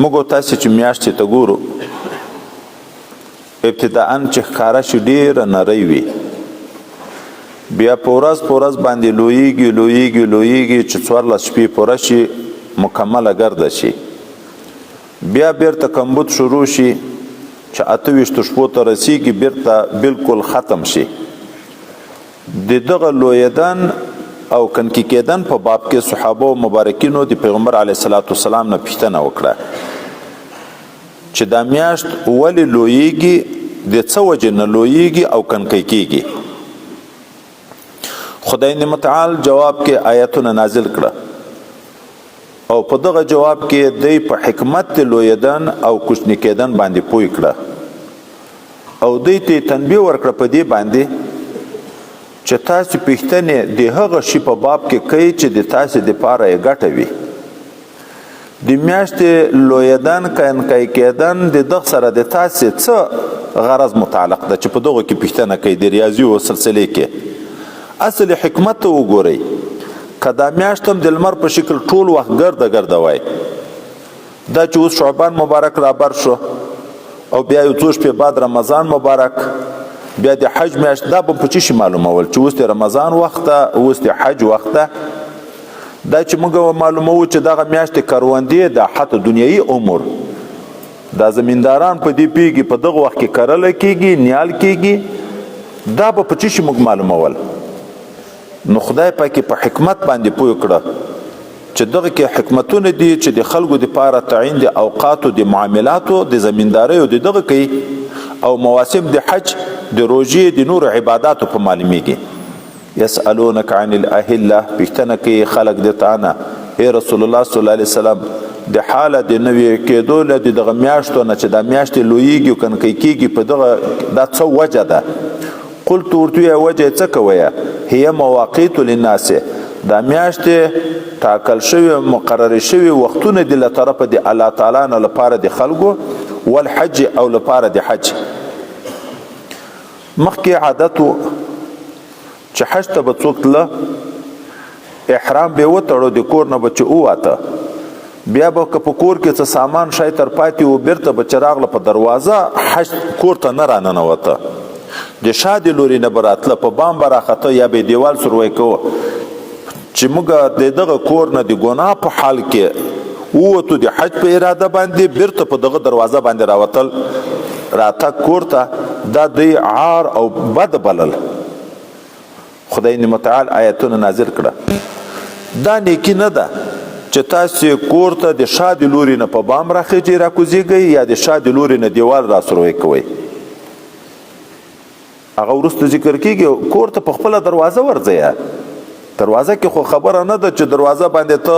موږ تاسې چې میاشتې ته ګورو ابتداءً چې ښکاره شي ډېره نری وي، بیا په ورځ باندې لویږي چې 14 شپې پوره شي مکمله ګرده شي، بیا بیرته کمبود شروع شي چې 28 شپو ته رسیږي بیرته بالکل ختم شي. د دغه لویدن او کنکی کېدن په باب کې صحابه او مبارکینو د پیغمبر علیه الصلاۃ والسلام نه پوښتنه وکړه چې دا میاشت ولې لویږي، د څه وجې نه لویږي او کنکی کېږي. خدای متعال جواب کې آیتونه نازل کړه او په دغه جواب کې دی په حکمت لویدن او کوچنی کېدن باندې پوی کړه او دی ته تنبیه ورکړه په دې باندې چې تاسو پښتنې د هغه شی په باب کې کوي چې د تاسو د پاره یې ګټه وي. د میاشتې لویدن کنکی کېدن د دغه سره د تاسو څه غرض متعلق ده چې په دغه کې پښتنه کوي د ریاضي او سلسله کې اصل حکمت وګورئ. کدا میاشتم د لمر په شکل ټول وخت ګرده وای، دا چې اوس شعبان مبارک را بر شو او بیا یو څو شپې بعد رمضان مبارک، بیا د حج میاشت، دا به په چی شي معلومول چې اوس د رمضان وخت ده، اوس د حج وخت ده. دا چې موږ معلومو چې دغه میاشت کروندې ده، حتی دنیایي امور دا زمینداران په دې پیږي په دغه وخت کې کرله کېږي، نیال کېږي، دا به په چی شي موږ معلومول. نو خدای پاکي په حکمت باندې پوه کړه چې دغه کې حکمتونه دي چې د خلکو د پاره تعین د اوقاتو د معاملاتو د زمیندارۍ او دغه کوي او مواسم د حج د روژې د نور عباداتو په معلومیږي. یسألونک عن الاهله، پوښتنه کوي خلک د تانه ای رسول الله صلی الله علیه وسلم د حاله د نوې کېدو له دغه میاشتو نه چې دا میاشتې لویږي او کنکی کېږي په دغه دا څه وجه ده؟ قلت ورته وجه څه کوي؟ هي مواقیت للناس، دا میاشتې ټاکل شوی مقرر شوی وختونه د له طرفه د الله تعالی نه لپاره د خلکو، والحج او لپاره د حج. مخکې عادت چې حج ته به څوک تله احرام به وتړو د کور نه به چې وواته، بیا به که په کور کې څه سامان شای تر پاتې و بیرته به چې راغله په دروازه حج کور ته نه راننوته، د شا د لوري نه به راتله په بام به راخته یا به دیوال سروی کوه چې موږ د دغه کور نه د ګناه په حال کې ووتو د حج په اراده باندې بیرته په دغه دروازه باندې راوتل راتګ کور ته، دا دی عار او بد بلل. خدای متعال آیتونه نازل کړه دا نیکی نه ده چې تاسو کور ته د شا د لوري نه په بام راخېږئ راکوزیږئ یا د شا د لوري نه دیوال را سروی کوئ. هغه وروسته ذکر کېږي کور ته په خپله دروازه ورځئ. دروازه کې خو خبره نه ده چې دروازه باندې ته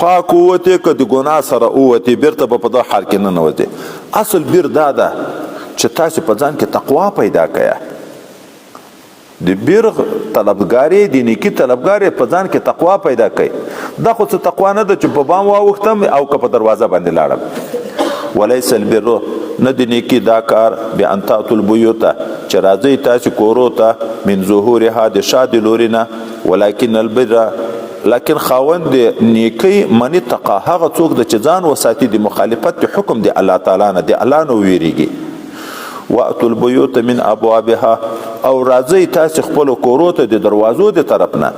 پاک ووتې که د ګناه سره ووتې بیرته به په دغه حال کې ننوتې. اصل بیر دا ده چې تاسو په ځان کې تقوا پیدا کړئ. د بیر طلبګارې د نیکي طلبګارې په ځان کې تقوا پیدا کړئ. دا خو څه تقوا نه ده چې په بام واوښتم او که په دروازه باندې لاړم. ولیس البر، نه د نیکي دا کار بان تاتوا البیوت چې راځئ تاسو کورو ته من ظهورها د شا د لوري نه، ولکن البر، لیکن خاوند د نیکی من اتقا هغه څوک د چې ځان وساتي د مخالفت د حکم د الله تعالی نه، د الله نه ویریږي. واتوا البیوت من ابوابها، او راځئ تاسو خپل کورو ته د دروازو د طرف نه.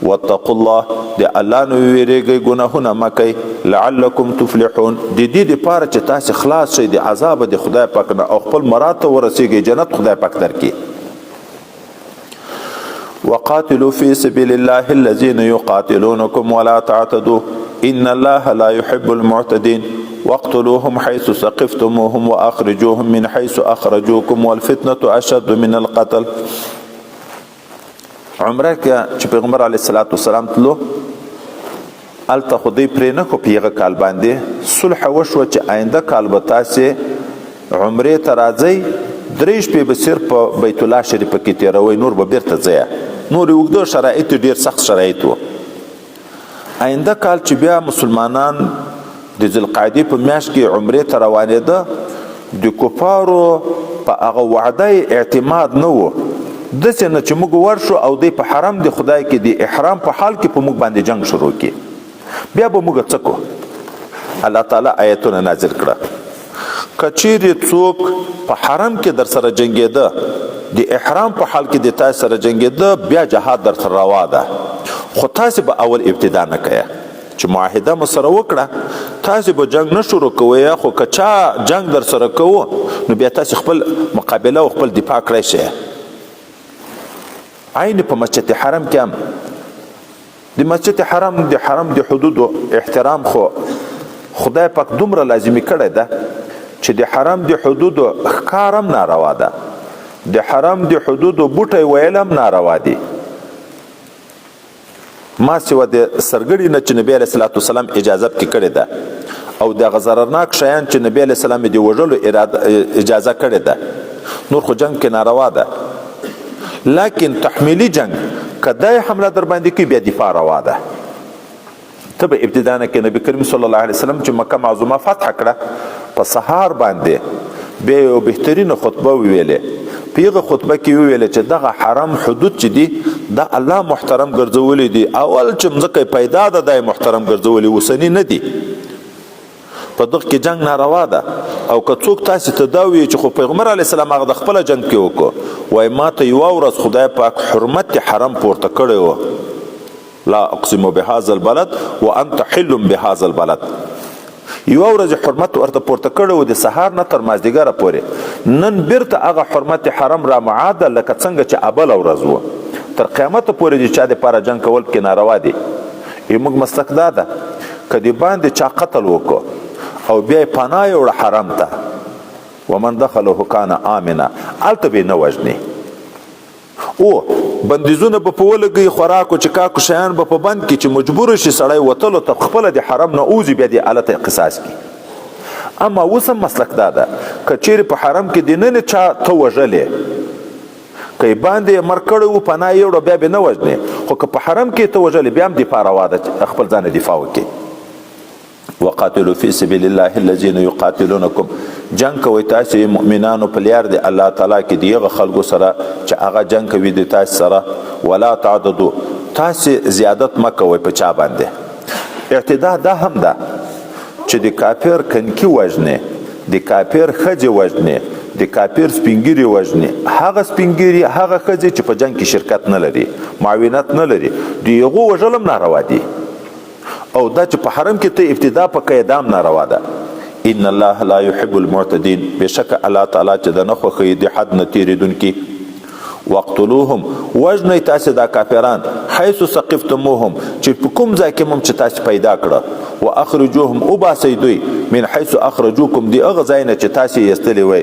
واتقوا الله، د الله نه ویریږئ، ګناهونه مه کوئ. لعلکم تفلحون، د دې دپاره چې تاسو خلاص شئ د عذاب د خدای پاک نه او خپل مراد ته ورسیږئ، جنت خدای پاک درکړي. وقاتلوا في سبيل الله الذين يقاتلونكم ولا تعتدوا ان الله لا يحب المعتدين واقتلوهم حيث ثقفتموهم واخرجوهم من حيث اخرجوكم والفتنه اشد من القتل. عمره کې چې پیغمبر علیه الصلاۃ والسلام تلو الته خدای پرې نه کو پیغه کال باندې صلح وشو چې آینده کال به تاسې عمره ته راځئ، 3 شپې به صرف په بیت الله شریف کې تیروئ، نور به بیرته ځئ. نور اوږده شرایط ډېر سخت شرایط و. آینده کال چې بیا مسلمانان د ذوالقعدې په میاشت کې عمرې ته روانېده، د کفارو په هغه وعده اعتماد نه و. داسې نه چې موږ ورشو او دی په حرم د خدای کې د احرام په حال کې په موږ باندې جنگ شروع کړي، بیا به موږ څه کو؟ الله تعالی آیتونه نازل کړه که چیرې څوک په حرم کې در سره جنګېده د احرام په حال کې د تاسو سره جنګېده بیا جهاد در سره روا ده خو تاسو به اول ابتدا نه کوئ چې معاهده مو سره وکړه تاسو به جنگ نه شروع کوئ خو که چا جنگ در سره کوو نو بیا تاسو خپل مقابله او خپل دفاع کړئ شئ عین په مسجد حرم کې هم د مسجد حرم د حدودو احترام خو خدای پاک دومره لازمي کړی ده چې د حرم د حدودو ښکار هم ناروا ده د حرم د حدودو بوټی ویل هم ناروا دي ما سوه د سرګړي نه چې نبی علیه الصلاة والسلام اجازه پکې کړې ده او دغه ضررناک شیان چې نبی علیه السلام د وژلو اجازه کړې ده نور خو جنګ کې ناروا ده لیکن تحمیلی جنگ که دای حمله در باندې کوي بیا دفاع روا ده ته به ابتدا نه کې نبی کریم صلی الله علیه وسلم چې مکه معظومه فتح کړه په سهار باندې بیا یو بهترینه خطبه ویلې په هغه خطبه کې ویل چې دغه حرم حدود چې دي دا الله محترم ګرځولي دي اول چې مځکه پیدا ده د محترم ګرځولي وسنی نه دي په دغه کې جنگ ناروا ده او که څوک تاسو ته دا وایي چې خو پیغمبر علی السلام هغه د خپل جنگ کې وکړو وای ما ته یو ورځ خدای پاک حرمت حرم پورته کړی و لا اقسم بهذا البلد وانت حل بهذا البلد یو ورځ حرمت ورته پورته کړی و د سهار نه تر مازدیګره پورې نن بیرته هغه حرمت حرم را معاده لکه څنګه چې ابل ورځ و تر قیامت پورې چې چا د پاره جنگ کول کې ناروا دي موږ مسلک دا ده که د باندې چا قتل وکړو او بیا پناه یوړه حرم ته ومن دخله کان آمنا هلته به نه وژني او بندیزونه به په ولګي خوراک او چکاکو شیان به په بند کې چې مجبور شي سړی وتلو ته خپله د حرم نه اوځي بیا د هلته قصاص کړي اما اوس هم مسلک دا ده که چیرې په حرم کې دننه چا ته وژلې که یې باندې مړ کړی و پناه یې وړه بیا به نه وژنې خو که په حرم کې ته وژلې بیا هم دفاع روا ده خپل ځان دفاع وکړي وقاتلوا فی سبیل الله الذین یقاتلونکم جنگ کوي تاسو مؤمنانو په لار دی الله تعالی کې دیغه خلکو سره چې هغه جنگ کوي د تاسو سره ولا تعددوا تاسو زیادت مکوئ په چا باندې اعتداء دا هم ده چې د کافر کنکی وژنې د کافر ښځې وژنې د کافر سپینګیري وژنې هغه سپینګیري هغه ښځې چې په جنگ کې شرکت نه لري معاونت نه لري د هغو وژل هم ناروا دي او دا چې په حرم کې ته ابتدا په قیدام ناروا ده ان الله لا يحب المعتدين بشک الله تعالی چې د نه خوښوي د حد نه تیریدونکي وقتلوهم وژنئ تاسې دا کافران حیث ثقفتموهم چې په کوم ځای کې هم چې تاسې پیدا کړه واخرجوهم وباسئ دوی من حیث اخرجوکم دی هغه ځای نه چې تاسې یې ایستلي وئ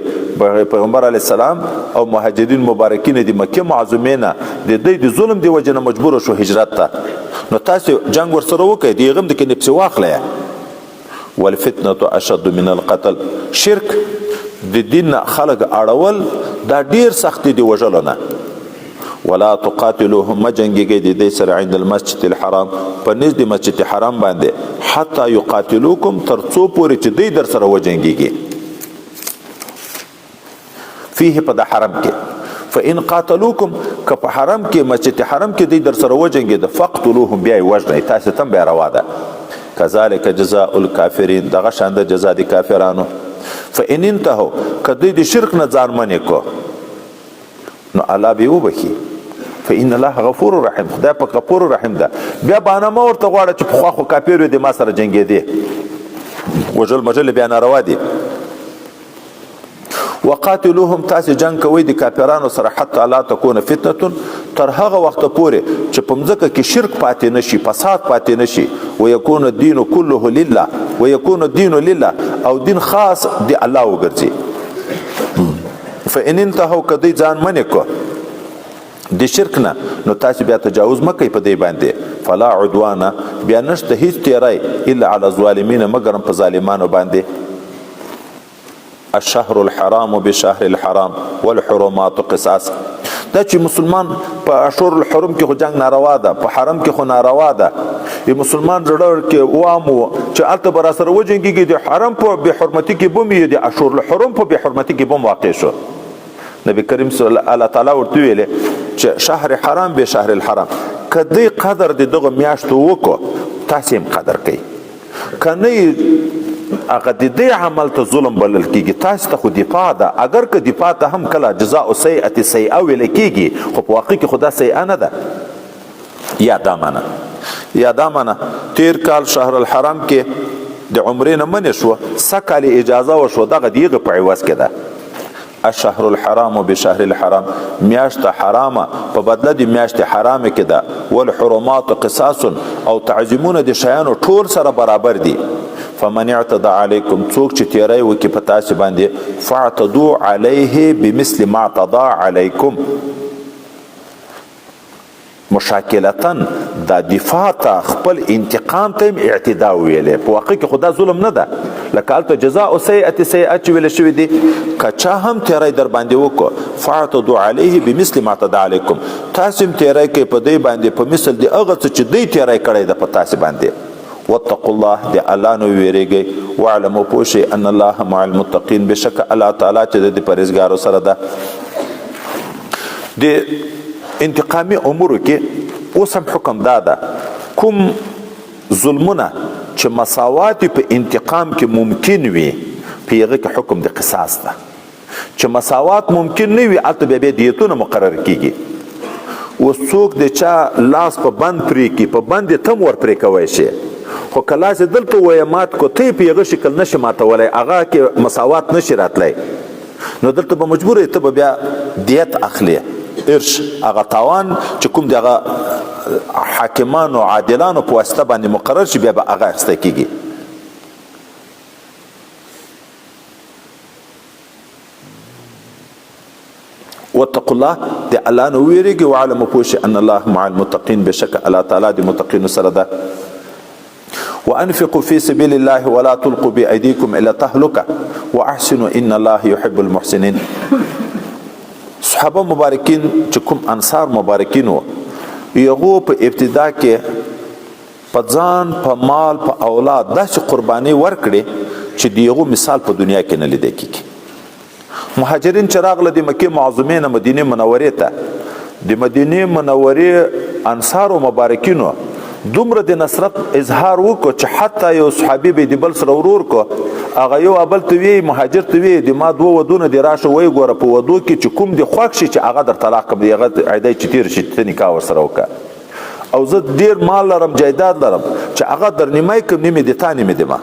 پیغمبر علیه السلام او مهاجرین مبارکین د مکې معظمې نه د دوی د ظلم د وجې نه مجبوره شو هجرت ته نو تاسې جنګ ورسره وکړئ د هغه هم د کې نفسې واخلئ والفتنة اشد من القتل شرک د دین خلق اړول دا ډیر سخت دی وژلو نه ولا تقاتلوهم مجنګي د دې سره عند المسجد الحرام په نزد مسجد حرام باندې حتی یقاتلوکم تر څو پورې چې دوی در سره وجنګيږي فيه په د حرم کې فإن قاتلوکم که په حرم کې مسجد حرم کې دوی در سره وجنګي د فقتلوهم بیا وژنئ تاسو تم بیا روا ده كذلك جزاء الكافرين دغه شان د جزاء د کافرانو فإن انتهوا کدی د شرک نه ځان منې کو نو الله به وبخي فإن الله غفور رحیم خدای په غفور رحیم ده بیا باندې ما ورته غواړه چې په خو کافر دي ما سره جنگي دي وجل مجل بیا ناروا دي وقاتلوهم تاسو جنگ کوي د کافرانو سره حتی لا تكون فتنه تر هغه وخت پورې چې په مځکه کې شرک پاتې نشي فساد پاتې نشي ويكون الدين كله لله ويكون الدين لله او دین خاص دی الله وګرځي فإن انتهوا کدی ځان منې کو د شرک نه نو تاسو بیا تجاوز مکئ په دې باندې فلا عدوان بیا نشته هیڅ تیری الا على الظالمین مگر په ظالمانو باندې الشهر الحرام بشهر الحرام والحرمات قصاص دا چې مسلمان په اشهر الحرم کې خو جنگ ناروا ده په حرم کې خو ناروا ده ی مسلمان زړه کې وامو چې الته بر سره وجنګيږي د حرم په به حرمتي کې بوم یې د اشهر الحرم په به حرمتي کې بوم واقع شو نبی کریم صلی الله تعالی ورته ویل چې شهر حرام به شهر الحرام کدی قدر دغه میاشتو وکړو تاسو هم قدر کړئ کنه هغه د دې عمل ته ظلم بلل کیږي. تاسو ته خو دفاع ده، اگر که دفاع ته هم کله جزاء سیئة سیئه ویل کیږي، خو په واقع کې خدا سیئه نه ده. یا دا منه تیر کال شهر الحرام کې د عمرې نه منې شوه، سږ کال اجازه وشوه، دغه د هغې په عوض کې ده. الشهر الحرام بشهر الحرام، میاشت حرامه په بدله د میاشت حرامه کې ده. والحرمات قصاص، او تعظیمونه د شیانو ټول سره برابر دي. فمن اعتدى علیکم، څوک چې تیری وکړي په تاسې باندې، فاعتدوا علیه بمثل ما اعتدى علیکم. مشاکلتا دا دفاع ته خپل انتقام ته هم اعتدا ویلې، په واقع کې خدا ظلم نه ده. لکه هلته جزاء سیئة سیئه چې ویل شوي دي، که چا هم تیری در باندې وکړو، فاعتدوا علیه بمثل ما اعتدى علیکم، تاسې هم تیری کوئ په دی باندې په مثل د هغه څه چې دی تیری کړی ده په تاسې باندې. واتقوا الله، د الله نه ویریږئ. واعلموا پوه شئ ان الله مع المتقین، بشک الله تعالی چې د پرهیزګارو سره ده. د انتقامي امورو کې اوس هم حکم دا ده، کوم ظلمونه چې مساوات په انتقام کې ممکن وي، په هغه کې حکم د قصاص ده. چې مساوات ممکن نه وي، هلته بیا دیتونه مقرر کیږي. اوس څوک د چا لاس په بند پرې کړي، په بند یې تم ور پرې کوی شي، خو که لاس یې دلته ووایه مات کو، ته یې په هغه شکل نشي ماتولی، هغه کې مساوات نشي راتلی، نو دلته به مجبور یې ته به بیا دیت اخلي، ارش، هغه تاوان چې کوم د هغه حاکمانو عادلانو په واسطه باندې مقرر شي، بیا به هغه اخیستی کیږي. واتقوا الله، د الله نه ویریږئ. وعلموا پوه شئ ان الله مع المتقین، بشک الله تعالی د متقینو سره ده. وانفقوا في سبيل الله ولا تلقوا بأيديكم الى التهلكه واحسنوا ان الله يحب المحسنين. صحابه مبارکین چې کوم انصار مبارکین وو، یغو په ابتدا کې په ځان، په مال، په اولاد داسې قرباني ورکړي چې د یغو مثال په دنیا کې نه لیدل کېږي. مهاجرین چې راغله د مکې معظمې نه مدینې منورې ته، د مدینې منورې انصارو مبارکینو دومره د نصرت اظهار وکړو چې حتی یو صحابي به د بل سره ورور کو، هغه یو بل ته وی، مهاجر ته وی، د ما دوه ودونه دی، راشه وی ګوره په ودو کې چې کوم دی خوښ شي چې هغه در طلاق کړم، هغه عیدی چې تیر شي ته نکاح ورسره وکړه، او زه ډیر مال لرم، جایداد لرم، چې هغه در نیمای کړم، نیمې د تا نیمې د ما.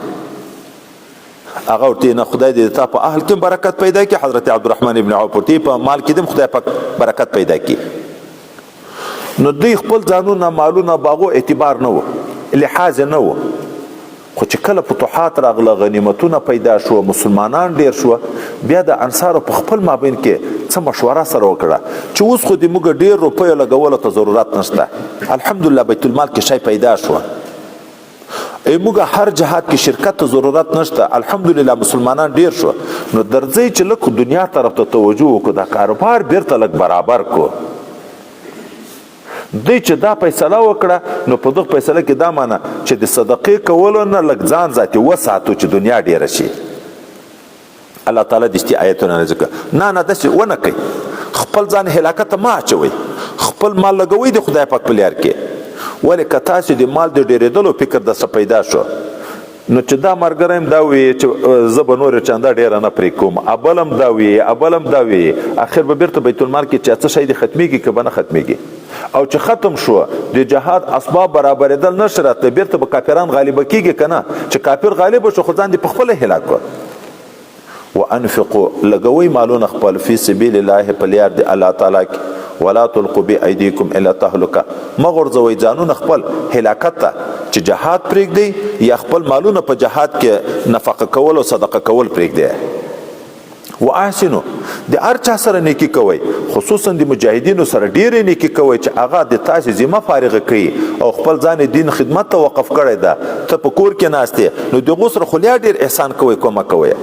هغه ورته نه، خدای دې تا په اهل کې برکت پیدا کړي. حضرت عبدالرحمن ابن عوف ورته په مال کې دې خدای پاک برکت پیدا کړي. نو دوی خپل ځانونه، مالونه، باغو اعتبار نه و، لحاظ نه و، خو چې کله فتوحات راغله، غنیمتونه پیدا شو، مسلمانان ډیر شو، بیا د انصارو په خپل مابین کې څه مشوره سره وکړه چې اوس خو دې موږ ډیر روپیو لګولو ته ضرورت نشته، الحمدلله بیت المال کې شی پیدا شو، موږ هر جهاد کې شرکت ته ضرورت نشته، الحمدلله مسلمانان ډیر شو، نو درځئ چې لږ دنیا طرف ته توجه وکړو، دا کاروبار بیرته لږ برابر کو. دوی چې دا فیصله وکړه، نو په دغه فیصله کې دا معنی چې د صدقې کولو نه لږ ځان ذاتي وساتو چې دنیا ډیره شي. الله تعالی د دې آیتونه ذکر نه داسې ونه کوي، خپل ځان هلاکت ته مه اچوئ، خپل مال لګوئ د خدای پاک په لار کې. ولې که تاسې د مال د ډیرېدلو فکر درڅه پیدا شو، نو چې دا ملګری هم دا وایي چې زه به نور چنده ډیره نه پرې کوم، ابل هم دا وایي، ابل هم دا وایي، اخر به بیرته بیت المال کې چې څه شی دې ختمیږي که به نه ختمیږي، او چې ختم شو د جهاد اسباب برابرېدل نشي راتلی، بیرته به کافران غالبه کیږي که نه، چې کافر غالب شو خو ځان دې پخپله هلاک کړ. وانفقوا، لګوئ مالونه خپل، فی سبیل الله، په لار د الله تعالی کې، ولا تلقوا بأيديكم الى التهلكه، مغرضوي ځانونه خپل هلاکت ته، چې جهاد پرېږدئ یا خپل مالونه په جهاد کې نفقه کول او صدقه کول پرېږدئ. واحسنوا، د هر چا سره نیکی کوئ، خصوصا د مجاهدینو سره ډیرې نیکی کوئ چې هغه د تاسې ذمه فارغه کوي او خپل ځان دین خدمت ته وقف کړی ده، ته په کور کې ناست یې، نو د هغو سره خو لا ډېر احسان کوئ، کومک کوئ.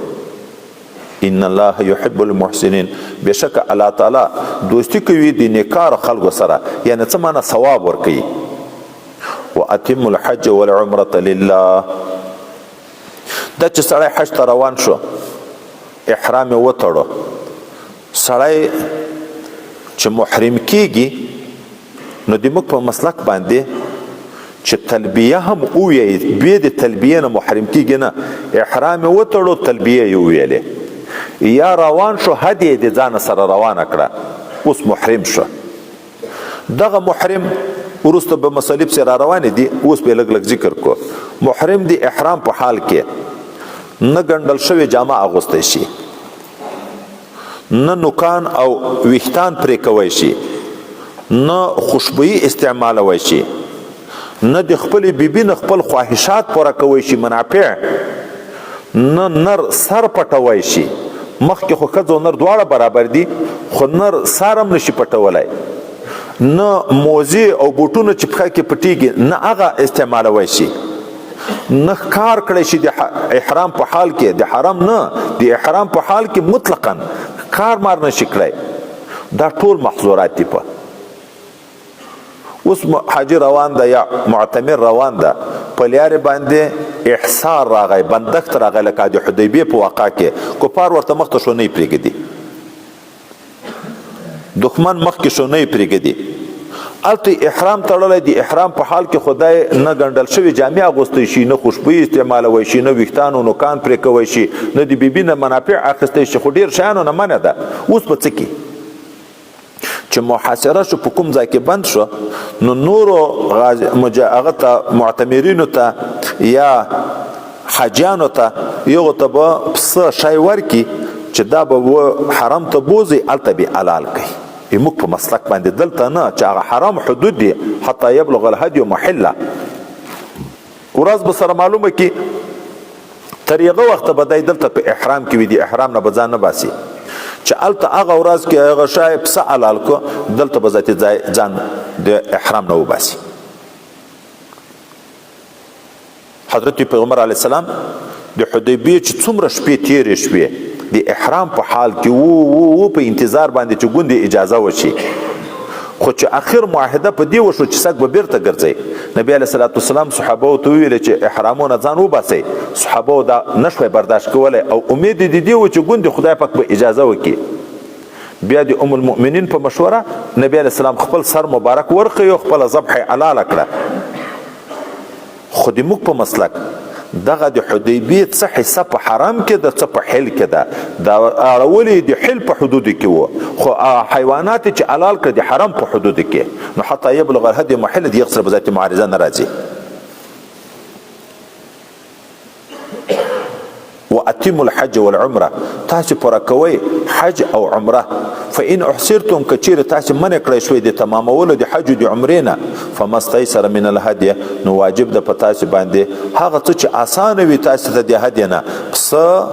ان الله يحب المحسنين، بشک الله تعالی دوستی کوي د نیکار خلکو سره، یعنی څه معنی ثواب ورکوي. واتم الحج والعمره لله، دا چې سړی حج ته روان شو، احرام یې وتړو، سړی چې محرم کیږي، نو د موږ په مسلک باندې چې تلبیه هم ووایي بیا د تلبیې نه محرم کیږي نه، احرام یې وتړو تلبیه یې وویلې، یا روان شو حد یې د ځان سره روانه کړه اوس محرم شو. دغه محرم وروسته به مسلې پسې را روانې دي، اوس به لږ لږ ذکر کو. محرم د احرام په حال کې نه ګنډل شوې جامه اغوستی شي، نه نوکان او ویښتان پرې کوی شي، نه خوشبویي استعمالوی شي، نه د خپلې بیبي نه خپل خواهشات پوره کوی شي منافع، نه نر سر پټوی شي. مخکې خو ښځه او نر دواړه برابر دي، خو نر سر هم نشي پټولی، نه موزې او بوټونه چې پښه کې پټیږي نه هغه استعمالوی شي، نه کار کړی شي د احرام په حال کې، د حرام نه د احرام په حال کې مطلقاً کار مار نشي کړی. دا ټول محظورات دي. په اوس حاجی روان ده یا معتمر روان ده، په لیارې باندې احصار راغی، بندښت راغی، لکه د حدیبیې په واقع کې کفار ورته مخ ته شونی پرېږدي، دښمن مخکې شونی پرېږدي. هلته احرام تړلی دی، احرام په حال کې خدای نه ګنډل شوي جامې اغوستی شي، نه خوشبویي استعمالوی شي، نه ویښتان او نوکان پرې کوی شي، نه د بیبي نه منافع اخیستی شي، خو ډېر شیانو نه منع ده. اوس په څه کې چې محاصره شو، په کوم ځای کې بند شو، نو نورو هغه ته معتمرینو ته یا حاجیانو ته یو ته به پسه شی ورکي چې دا به حرم ته بوځي، هلته به حلال کوي. موږ په مسلک باندې دلته نه چې هغه حرام حدود دي حتی یبلغ الهدی محله. ورځ به سره معلومه کی تر یغه وخت به دی دلته په احرام کې وي، د احرام نه به ځان نه باسي چې هلته هغه ورځ کې هغه شی پسه حلال کو، دلته به ذاتي ځان د احرام نه وباسي. حضرت پیغمبر علیه السلام د حدیبیې چې څومره شپې تیرې شوې د احرام په حال کې وو په انتظار باندې چې ګوندې اجازه وشي، خو چې اخر معاهده په دې وشو چې سګ به بیرته ګرځي. نبی علیه الصلاة والسلام صحابه ته ویل چې احرامونه ځان وباسئ، صحابه دا نشوی برداشت کولی او امید د دې و چې ګوندې خدای پاک به اجازه وکړي. بیا د ام المؤمنین په مشوره نبی علیه السلام خپل سر مبارک ورخی او خپله ذبح حلاله کړه. خو د موږ په مسلک دغه د حدیبیې څه حصه په حرام کې ده، څه په حل کې ده، دا اړولې د حل په حدود کې وو، خو حیوانات چې حلال کړه د حرام په حدود کې، نو حتی یبلغ الهدی محله د یغسر به ذات معارضه نه راځي. واتم الحج والعمره، تاسو پوره کوئ حج او عمره. فإن احصرتم، کچیر تاسو منع کړی شوی د تمامولو د حج او د عمرې نه، فما استيسر من الهدي، نو واجب ده په تاسو باندې هغه څه چې اسانه وي تاسو ته د هدي نه، پسه،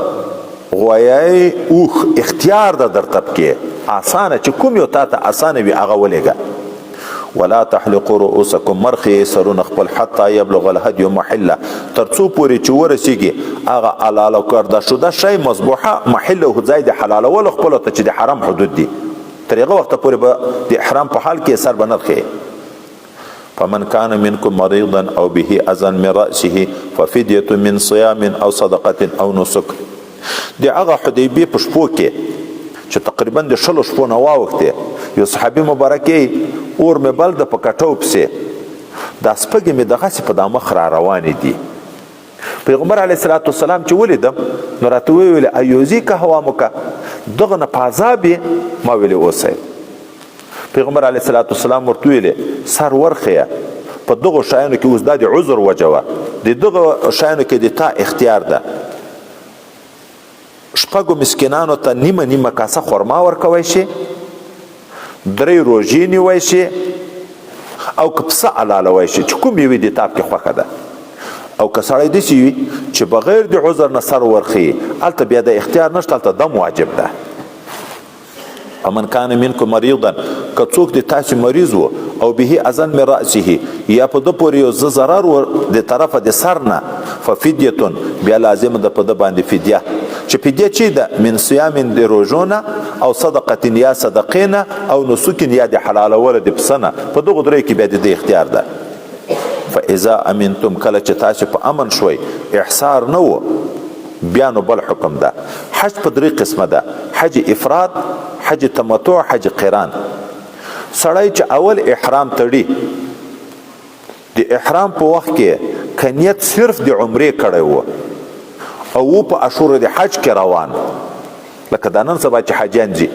غویی، اوښ، اختیار ده درته کې اسانه چې کوم یو تا ته اسانه وي هغه ولېږه. ولا تحلقوا رؤوسكم، مرخي سرون خپل حتى يبلغ الهدي محله، ترڅو پورې چې ورسیږي هغه حلال کرده شده شی مذبوحه محله او ځای د حلالولو خپل ته چې د حرام حدود دي، تر هغه وخت پورې به د احرام په حال کې سر بنرخي. فمن كان منكم مريضا او به اذى من راسه ففديه من صيام او صدقه او نسك. د هغه حدیبیه په شپو کې چې تقریبا د 16 شپو نه واوښتې، یو صحابي مبارکي اور مې بل د په کټو پسې دا سپږې مې دغسې په دا مخ را روانې دي. پیغمبر علیه الصلاة والسلام چې ولیدم نو راته ویل ایوزي که هوا مو که دغه نه په عذاب یې، ما ویلې اوسئ. پیغمبر علیه الصلاة والسلام ورته ویلې سر ورخیه، په دغو شیانو کې اوس دا د عذر وجه وه، د دغو شیانو کې د تا اختیار ده. شپږو مسکینانو ته نیمه نیمه کاسه خرما ورکوی شي، 3 روژې نیوی شي، او که پسه حلالوی شي چې کوم یوې د تاب کې خوښه ده. او که سړی داسې وي چې بغیر د عذر نه سر ورخي، هلته بیا د اختیار نشته، هلته دم واجب ده. ومن کان منکم مریضا، که څوک د تاسې مریض و او به اذى من رأسه، یا په ده پورې یو ضرر و د طرفه د سر نه، ففدیه، بیا لازم ده په ده باندې فدیه، چې فدیه چی ده؟ من صیام د روژو نه، او صدقه یا صدقې نه، او نسک یا د حلالولو د پسه نه، په دغو درې کې بیا د اختیار ده. فاذا امنتم، کله چې تاسو په امن شوي، احصار نه و، بیا نو بل حکم ده. حج په 3 قسمه ده، حج افراد، حج تمتع، حج قران. سړی چې اول احرام تړي، د احرام په وخت کې که نیت صرف د عمرې کړی و او په اشهر د حج کې روان، لکه دا نن سبا چې حاجیان ځي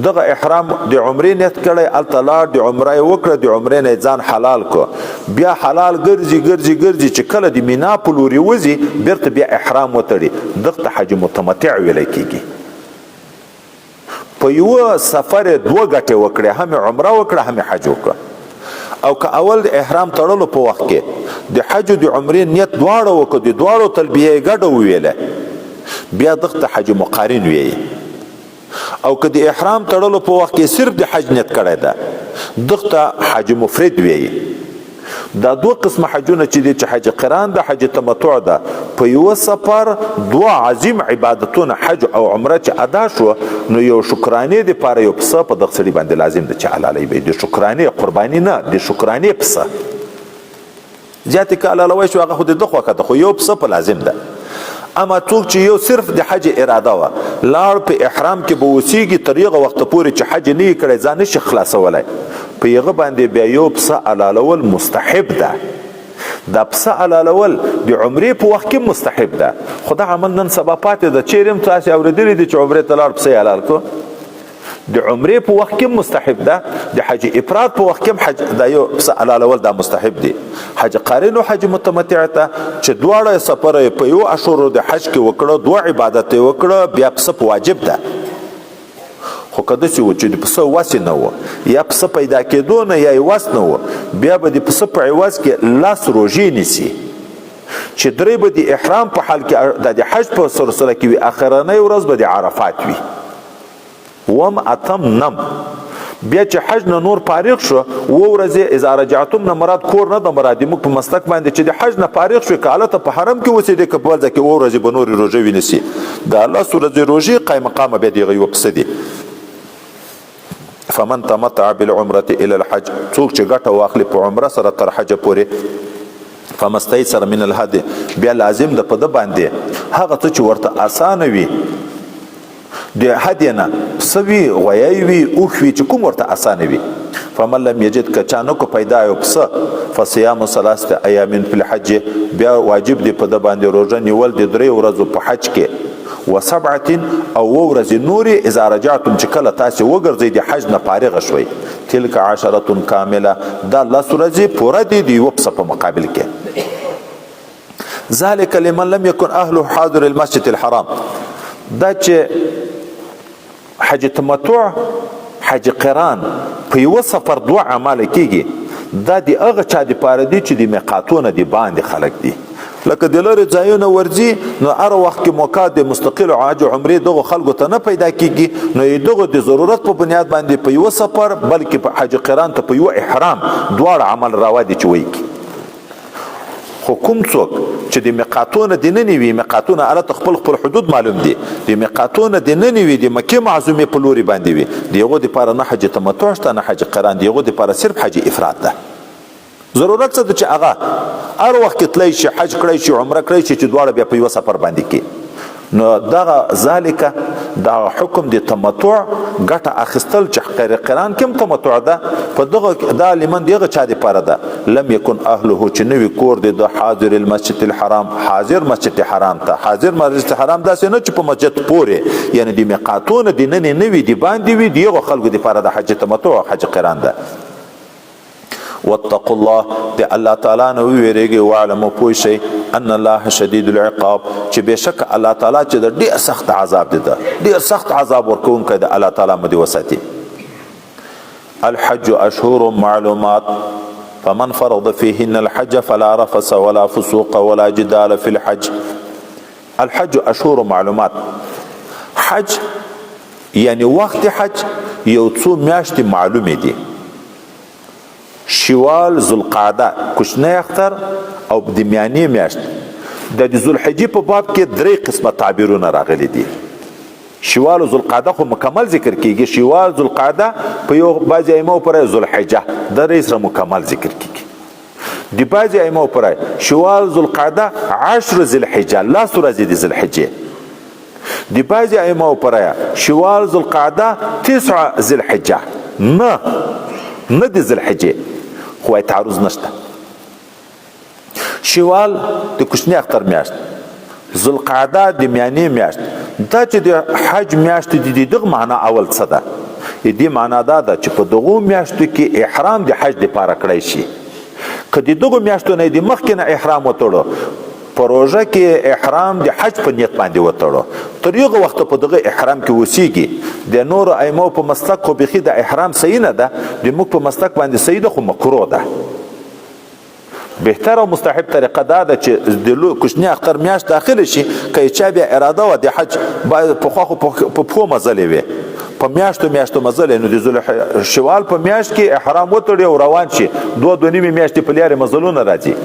دغه احرام د عمرې نیت کړی، هلته لاړ د عمره یې وکړه، د عمرې نه یې ځان حلال کړ، بیا حلال ګرځي ګرځي ګرځي چې کله د مینا په لوري وځي بیرته بیا احرام وتړي، دغه ته حج متمتع ویلی کېږي. په یوه سفر یې دوه ګټې وکړې، هم عمره وکړه هم حج وکړه. او که اول د احرام تړلو په وخت کې د حج او د عمرې نیت دواړه وکړو، د دواړو تلبیه یې ګډه وویله، بیا دغه ته حج مقارن ویي. او که د احرام تړلو په وخت کې صرف د حج نیت کړی ده دغه ته حج مفرد ویي. دا دوه قسمه حجونه چې دي، چې حج قران ده حج تمتع ده، په یوه سفر دوه عظیم عبادتونه حج او عمره چې ادا شو، نو یو شکرانې دپاره یو پسه په دغه سړي باندې لازم ده چې حلالوي به، د شکرانې قرباني نه، د شکرانې پسه. زیاتې که حلالوی شو هغه خو د ده خوښه ده، خو یو پسه په لازم ده. اما څوک چې یو صرف د حج اراده وه، لاړ په احرام کې به اوسېږي تر هغه وخته پورې چې حج نه یې کړی ځان نشي خلاصولی، په هغه باندې بیا یو پسه حلالول مستحب ده. دا پسه حلالول د عمرې په وخت کې مستحب ده، خو دا عمل نن سبا پاتې ده. چیرې هم تاسې اورېدلي دي چې عمرې ته لاړ پسه یې حلال کړو؟ د عمرې په وخت کې مستحب ده، د حج افراد په وخت کې حج دا یو پسه حلالول دا مستحب دي. حج قارن او حج متمتع ته چې دواړه سفر په یو اشهرو د حج کې وکړه، دوه عبادت یې وکړه، بیا پسه په واجب ده. خو که داسې و چې د پسه وس نه و، یا پسه پیدا کېدو نه یا یې وس نه و، بیا به د پسه په عوض کې 10 روژې نیسي، چې 3 به د احرام په حال کې د حج په سلسله کې وي، اخرنۍ ورځ به د عرفات وي، وم اتم نم. بیا چې حج نه نور فارغ شو، و ورځې اذا رجعتم نه مراد کور نه ده، مراد موږ په مسلک باندې چې د حج نه فارغ شو، که هلته په حرم کې اوسېدې که په بل ځای کې و ورځې به نورې روژې ونیسي. د 10 ورځې روژې قایم مقامه بیا د هغه یوه پسه دي. فمن تمتع بالعمرة الى الحج، څوک چې ګټه واخلي په عمره سره تر حج پورې، فمستيسر من الهدي، بیا لازم ده په ده باندې هغه څه چې ورته اسانه وي د هدي نه، پسه وي، غویی وي، اوښ وي، چې کوم ورته اسانه وي. فمن لم یجد، که چا نه کو پیدا یو پسه، فصیام 3 ایام فی الحج، بیا واجب دی په ده باندې روژه نیول د 3 ورځو په حج کې، و7 او ورځې نورې اذا رجعتم، چې کله تاسې وګرځئ د حج نه فارغه شوئ. تلک 10 کامله، دا 10 ورځې پوره دي د یوه پسه په مقابل کې. ذلک لمن لم یکن اهله حاضر المسجد الحرام، دا چې حج تمتع حج قران په یوه سفر 2 اعمال کېږي، دا د هغه چا دپاره دي چې د میقاتونه د باندې خلک دي، لکه د لرې ځایونه ورځي، نو هر وخت کې موقع د مستقل حج او عمرې دغو خلکو ته نه پیدا کېږي، نو دغو د ضرورت په بنیاد باندې په یوه سفر، بلکې په حج قران ته په یوه احرام دواړه عمل روا دي چې وایي. خو کوم څوک چې د میقاتونه د نه وي، میقاتونه هلته خپل خپل حدود معلوم دي، د میقاتونه د نه وي، د مکې معظومې په لوري باندې وي، د هغو دپاره نه حج تمتع شته نه حج قران، د هغو دپاره صرف حج افراد ده. ضرورت څه ده چې هغه هر وخت کې تلی شي، حج کړی شي، عمره کړی شي، چې دواړه بیا په یوه سفر باندې کې. نو دغه ذالکه دغه حکم د تمتع ګټه اخیستل چې غیر قران کې هم تمتع ده، په دغه دا لمن دغه چا دپاره ده لم یکن اهله، چې نه وي کور د حاضر المسجد الحرام، حاضر مسجد حرام ته. حاضر مسجد حرام داسې نه چې په مسجد پورې، یعنی د میقاتونه د ننې نه وي، د باندې وي، د هغو خلکو دپاره د حج تمتع او حج قران ده. واتقوا الله، د الله تعالی نه ویریږئ، واعلموا پوه شئ ان الله شدید العقاب، چې بېشک الله تعالی چې د ډېر سخت عذاب دی، ډېر سخت عذاب ورکوونکی د الله تعالی مو دې وساتي. الحج اشهر معلومات، فمن فرض فيهن الحج فلا رفث ولا فسوق ولا جدال في الحج. الحج اشهر معلومات، حج یعنی وقت حج یو څو میاشتې معلومې دي. شوال، ذوالقعده، کوچنی اختر او د میانې میاشت. د ذوالحجې په باب کې 3 قسمه تعبیرونه راغلي دي. شوال او ذوالقعده خو مکمل ذکر کیږي، شوال ذوالقعده په یو بعضې ائمو پر ذوالحجه د رئیس را مکمل ذکر کیږي. د بعضې ائمو پر شوال ذوالقعده 10 ذوالحجه، 10 ورځې د ذوالحجې. د بعضې ائمو پر شوال ذوالقعده 9 ذوالحجه، نه د ذوالحجې، خو تعرض نشته. شوال د کوچنی اختر میاشت، ذوالقعده د میانې میاشت. دا چې د حج میاشت دي دغه معنا اول څه ده؟ دې معنا دا ده چې په دغو میاشتو کې احرام د حج دپاره کړی شي. که د دغو میاشتو نه د مخکې نه احرام وتړو، په روژه کې احرام د حج په نیت باندې وتړو، تر یوغه وخته په دغه احرام کې اوسیږي. د نورو ائمو په مسلک خو بیخي د احرام صحیح نه ده، د موږ په مسلک باندې صحیح ده خو مکروه ده. بهتر او مستحب طریقه دا ده چې د کوچني اختر میاشت داخله شي. که چا بیا اراده و د حج باید پخوا خو په پښو مزلې وي، په میاشتو مزلې، نو د ذوالشوال په میاشت کې احرام وتړي او روان شي. دوه نیمې میاشتې په لارې مزلونه راځي.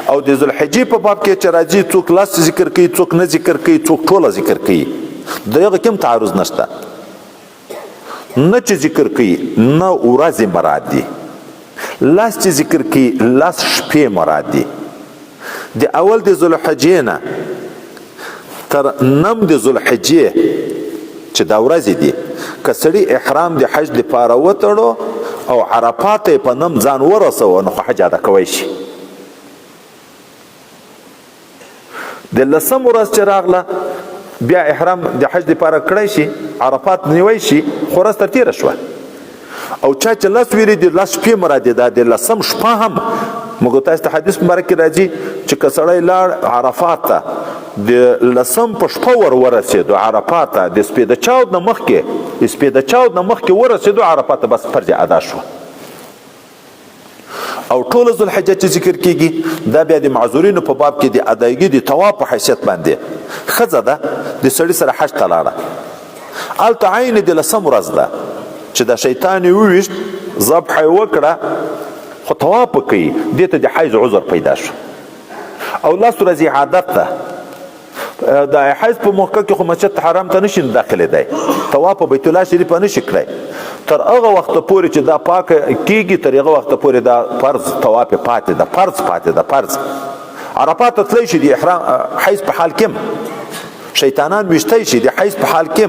او د ذوالحجې په باب کې چې راځي، څوک لاس ذکر کوي، څوک نه ذکر کوي، څوک ټوله ذکر کوي. دغه کوم تعارض نشته، نه چې ذکر کوي نه ورځې مراد دي، لاس چې ذکر کوي لاس شپې مراد دي. د اول د ذوالحجې نه تر نم د ذوالحجې چې دا ورځې دي، که سړي احرام د حج دپاره وتړو او عرفات یې په نم ځان ورسوه، نو خو حج ادا کوی شي. د لسم ورځ چې راغله بیا احرام د حج دپاره کړی شي، عرفات نیوی شي، خو ورځ تر تېره شوه. او چا چې لس ویلي دي، لس شپې مراد دي. دا د لسم شپه هم موږ تاسو ته حدیث مبارک کې راځي چې که سړی لاړ عرفات ته، د لسم په شپه ورسېدو عرفات ته، د سپېده چاود نه مخکې ورسېدو عرفات ته، بس فرض ادا شو. او ټول ذوالحجه چې ذکر کیږي دا بیا د معذورینو په باب کې د ادایګي د طواف په حیثیت باندې. ښځه ده د سړي سره حج ته لاړه، هلته عین د لسم ورځ ده چې د شیطان یې وویشت، ذبح یې وکړه، خو طواف کوي، دې ته د حیض عذر پیدا شو. او لس ورځې عادت ده. د حیض په موقع کې خو مسجد حرام ته نشي داخلېدی، طواف په بیت الله شریف نشي کړی. تر هغه وخته پورې چې دا پاکه کېږي، تر هغه وخته پورې دا فرض طواف پاتې ده، فرض عرفات ته تللی شي د احرام حیض په حال کې، شیطانان ویشتی شي د حیض په حال کې،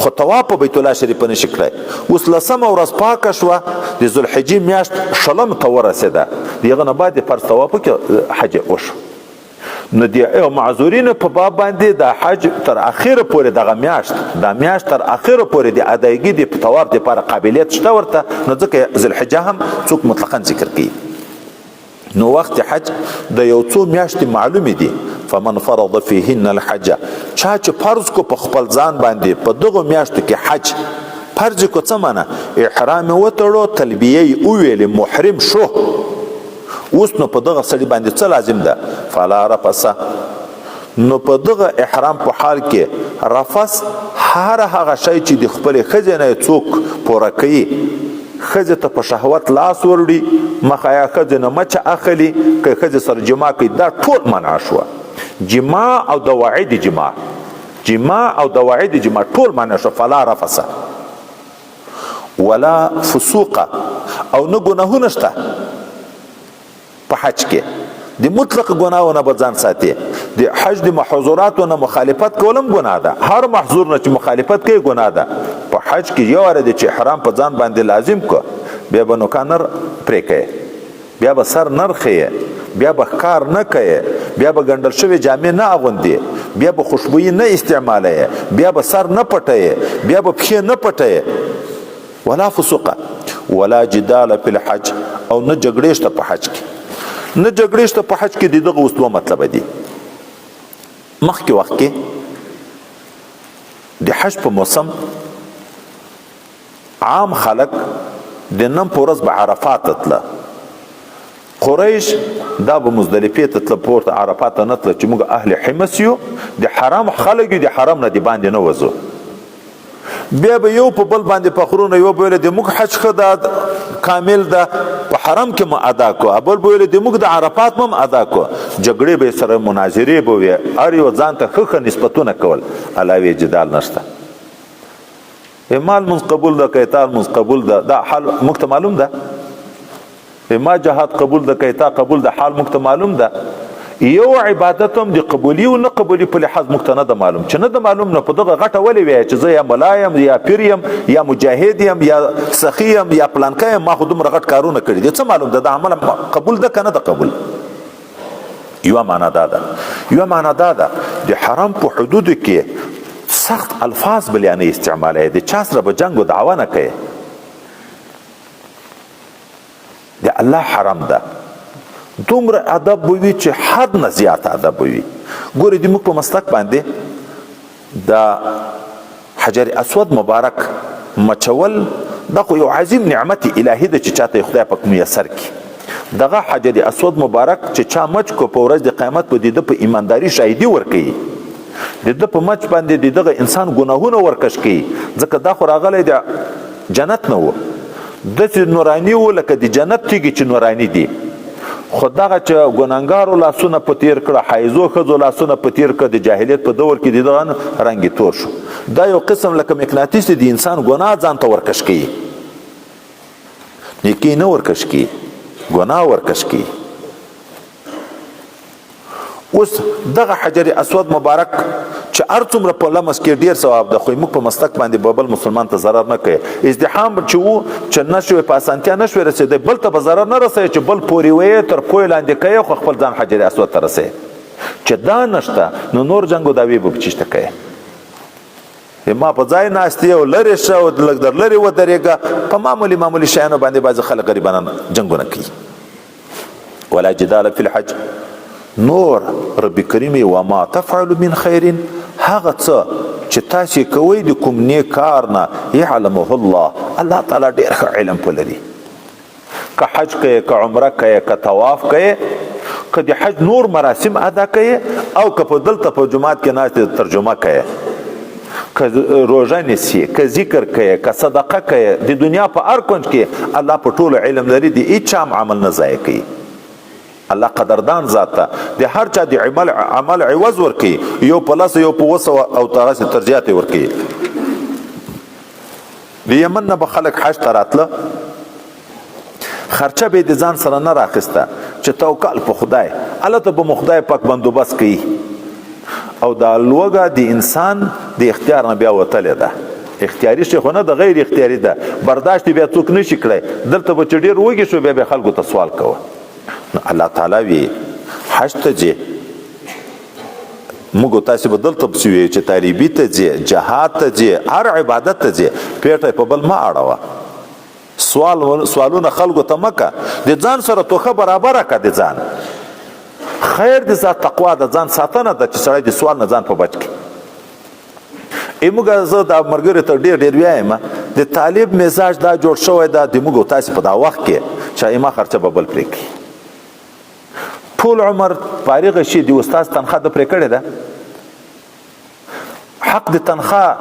خو طواف په بیت الله شریف نشي کړی. اوس لسمه ورځ پاکه شوه، د ذوالحجې میاشت شلم ته ورسېده، د هغه نه بعد د فرض طواف کې حج وشو. نو د معذورینو په باب باندې د حج تر اخره پورې دغه میاشت تر اخره پورې د ادایګي د طواف دپاره قابلیت شته ورته، نو ځکه ذوالحجه هم څوک مطلقا ذکر کوي. نو وخت حج د یو څو میاشتې معلومې دي. فمن فرض فیهن الحج، چا چې فرض کو په خپل ځان باندې په دغو میاشتو کې حج، فرض کو څه معنا؟ احرام وتړو، تلبیه یې وویلې، محرم شو. اوس نو په دغه سړي باندې څه لازم ده؟ فلا رفث. نو په دغه احرام په حال کې رفث هر هغه شی چې د خپلې ښځې نه څوک پوره کوي، ښځې ته په شهوت لاس وروړي، مخه یا ښځې نه مچه اخلي، که ښځې سره جماع کوي، دا ټول منع شوه. جماع او دواعي د جماع ټول منع شو. فلا رفث ولا فسوق، او نه ګناهونه شته په حج کې. د مطلق ګناهونه به ځان ساتي. د حج د محظوراتو نه مخالفت کولم ګناه ده، هر محظور نه چې مخالفت کوي ګناه ده. په حج کې یو واره دی چې احرام په ځان باندې لازم کو، بیا به نوکان نر پرې کوي، بیا به سر نر خیه، بیا به ښکار نه کوي، بیا به ګنډل شوې جامې نه اغوندي، بیا به خوشبویي نه استعمالوي، بیا به سر نه پټوي، بیا به پښې نه پټوي. ولا فسوق ولا جدال فی الحج، او نه جګړې شته په حج کې. نه جګړې شته په حج کې. دغه اوس دوه مطلب دي. مخکې وخت کې د حج په موسم عام خلک د نن په ورځ به عرفات ته تله. قریش دا به مزدلفې ته تله، پورته عرفات ته نه تله، چې موږ اهل حمص یو، د حرام خلک یو، د حرام نه د باندې نه وځو. بیا به یو په بل باندې فخرونه، یو به ویل د موږ حج ښه ده، کامل ده، په حرم کې مو ادا کو، بل به ویل د موږ د عرفات مو ادا کو. جګړې به سره، مناظرې به وي، هر یو ځان ته ښه نسبتونه کول. علاوه جدال نشته. مال منځ قبول ده، قیتال منځ قبول ده، دا حال موږ ته معلوم ده. ما جهاد قبول ده، قیتا قبول ده، حال موږ ته معلوم ده. یو عبادت هم د قبولی او نه قبولی په لحاظ موږ ته نه ده معلوم. چې نه ده معلوم، نه په دغه غټه ولې وایي چې زه یا ملا یم، یا پیر یم، یا مجاهد یم، یا سخي یم، یا پلانکی یم، ما خو دومره غټ کارونه کړي دي. څه معلوم ده؟ د عمل قبول ده که نه ده قبول؟ یوه معنا دا ده. یوه معنا دا ده د حرم په حدودو کې سخت الفاظ بلیا نه استعمالوي، د چا سره به جنګ و دعوه نه کوي. د الله حرم ده، دومره ادب به وي چې حد نه زیات ادب به وي. ګورې د موږ په مسلک باندې د حجر اسود مبارک مچول دا خو یو عظیم نعمت الهي ده چې چاته خدای پاک میسر کړي. دغه حجر اسود مبارک چې چا مچ کو په ورځ د قیامت به د ده په ایمانداري شاهدي ورکوي، د ده په مچ باندې د دغه انسان ګناهونه ورکش کوي، ځکه دا خو راغلی د جنت نه و، داسې نوراني و لکه د جنت تیږي چې نوراني دي. خو دغه چې ګناهګارو لاسونه په تیر کړه، حایزو ښځو لاسونه په تیر کړه، د جاهلیت په دور کې د دغه رنګ تور شو. دا یو قسم لکه مقناطیس دی، د انسان ګناه ځان ته ورکش کوي، نیکي نه ورکش کوي، ګناه ورکش کوي. اوس دغه حجر اسود مبارک چې هر څومره په لمس کې ډیر ثواب ده، خو موږ په مسلک باندې بل مسلمان ته ضرر نه کوي. ازدحام چې و چې نشوي په اسانتیا نشوي رسېدی، بل ته به ضرر نه رسوي چې بل پورې وی تر پوی لاندې کوي، خو خپل ځان حجر اسود ته رسوي. چې دا نشته نو نور جنګ و دعوې به چېشته کوي. ما په ځای ناست یې او لرې شه او لږ در لرې ودرېږه، په معمولي شیانو باندې بعضې خلک غریبانان جنګونه کوي. ولا جدال فی الحج. نور رب کریم وما تفعل من خیر، هغه څه چې تاسې کوئ د کوم نیک کار نه یعلمه الله، الله تعالی ډېر ښه علم په لري. که حج کوئ، که عمره کوئ، که طواف کوئ، که د حج نور مراسم ادا کوئ، او که په دلته په جومات کې ناست ترجمه کوئ، که روژه نیسي، که ذکر کوئ، که صدقه کوئ، د دنیا په هر کونج کې الله په ټولو علم لري، د هیڅ چا عمل نه ضایع کوي. الله قدردان ذات ته د هر چا د عمل عوض ورکوي، یو په لس یو په 200 او تراسې ترجیحات ورکوي. د یمن نه به خلک حج ته راتله، خرچه به یې د ځان سره نه راخیسته چې توکل په خدای، هلته به مو خدای پاک بندوبست کوي. او دا لوږه د انسان د اختیار نه بیا وتلې ده، اختیاري شي خو نه، د غیر اختیاري ده. برداشت بیا څوک نشي کړی، دلته به چې ډېر وږي شو بیا خلکو ته سوال کوه. الله تعالی وی حج ته ځې، موږ تاسې به دلته پسې وی چې طالبي ته ځې، جهاد ته ځې، هر عبادت ته ځې، پیټه په بل مه اړوه. سوالونه خلکو ته مه که، د ځان سره توخه برابره که. د ځان خیر د ذات تقوا د ځان ساتنه ده چې سړی د سوال نه ځان په بچ کړي. موږ زه دا ملګري ته ډېر وایم، د طالب مزاج دا جوړ شوی ده د موږ تاسې په دا وخت کې چې ما خرچه به بل پرې کړي. ټول عمر فارغ شي، د استاد تنخواه د پرې کړې ده. حق د تنخواه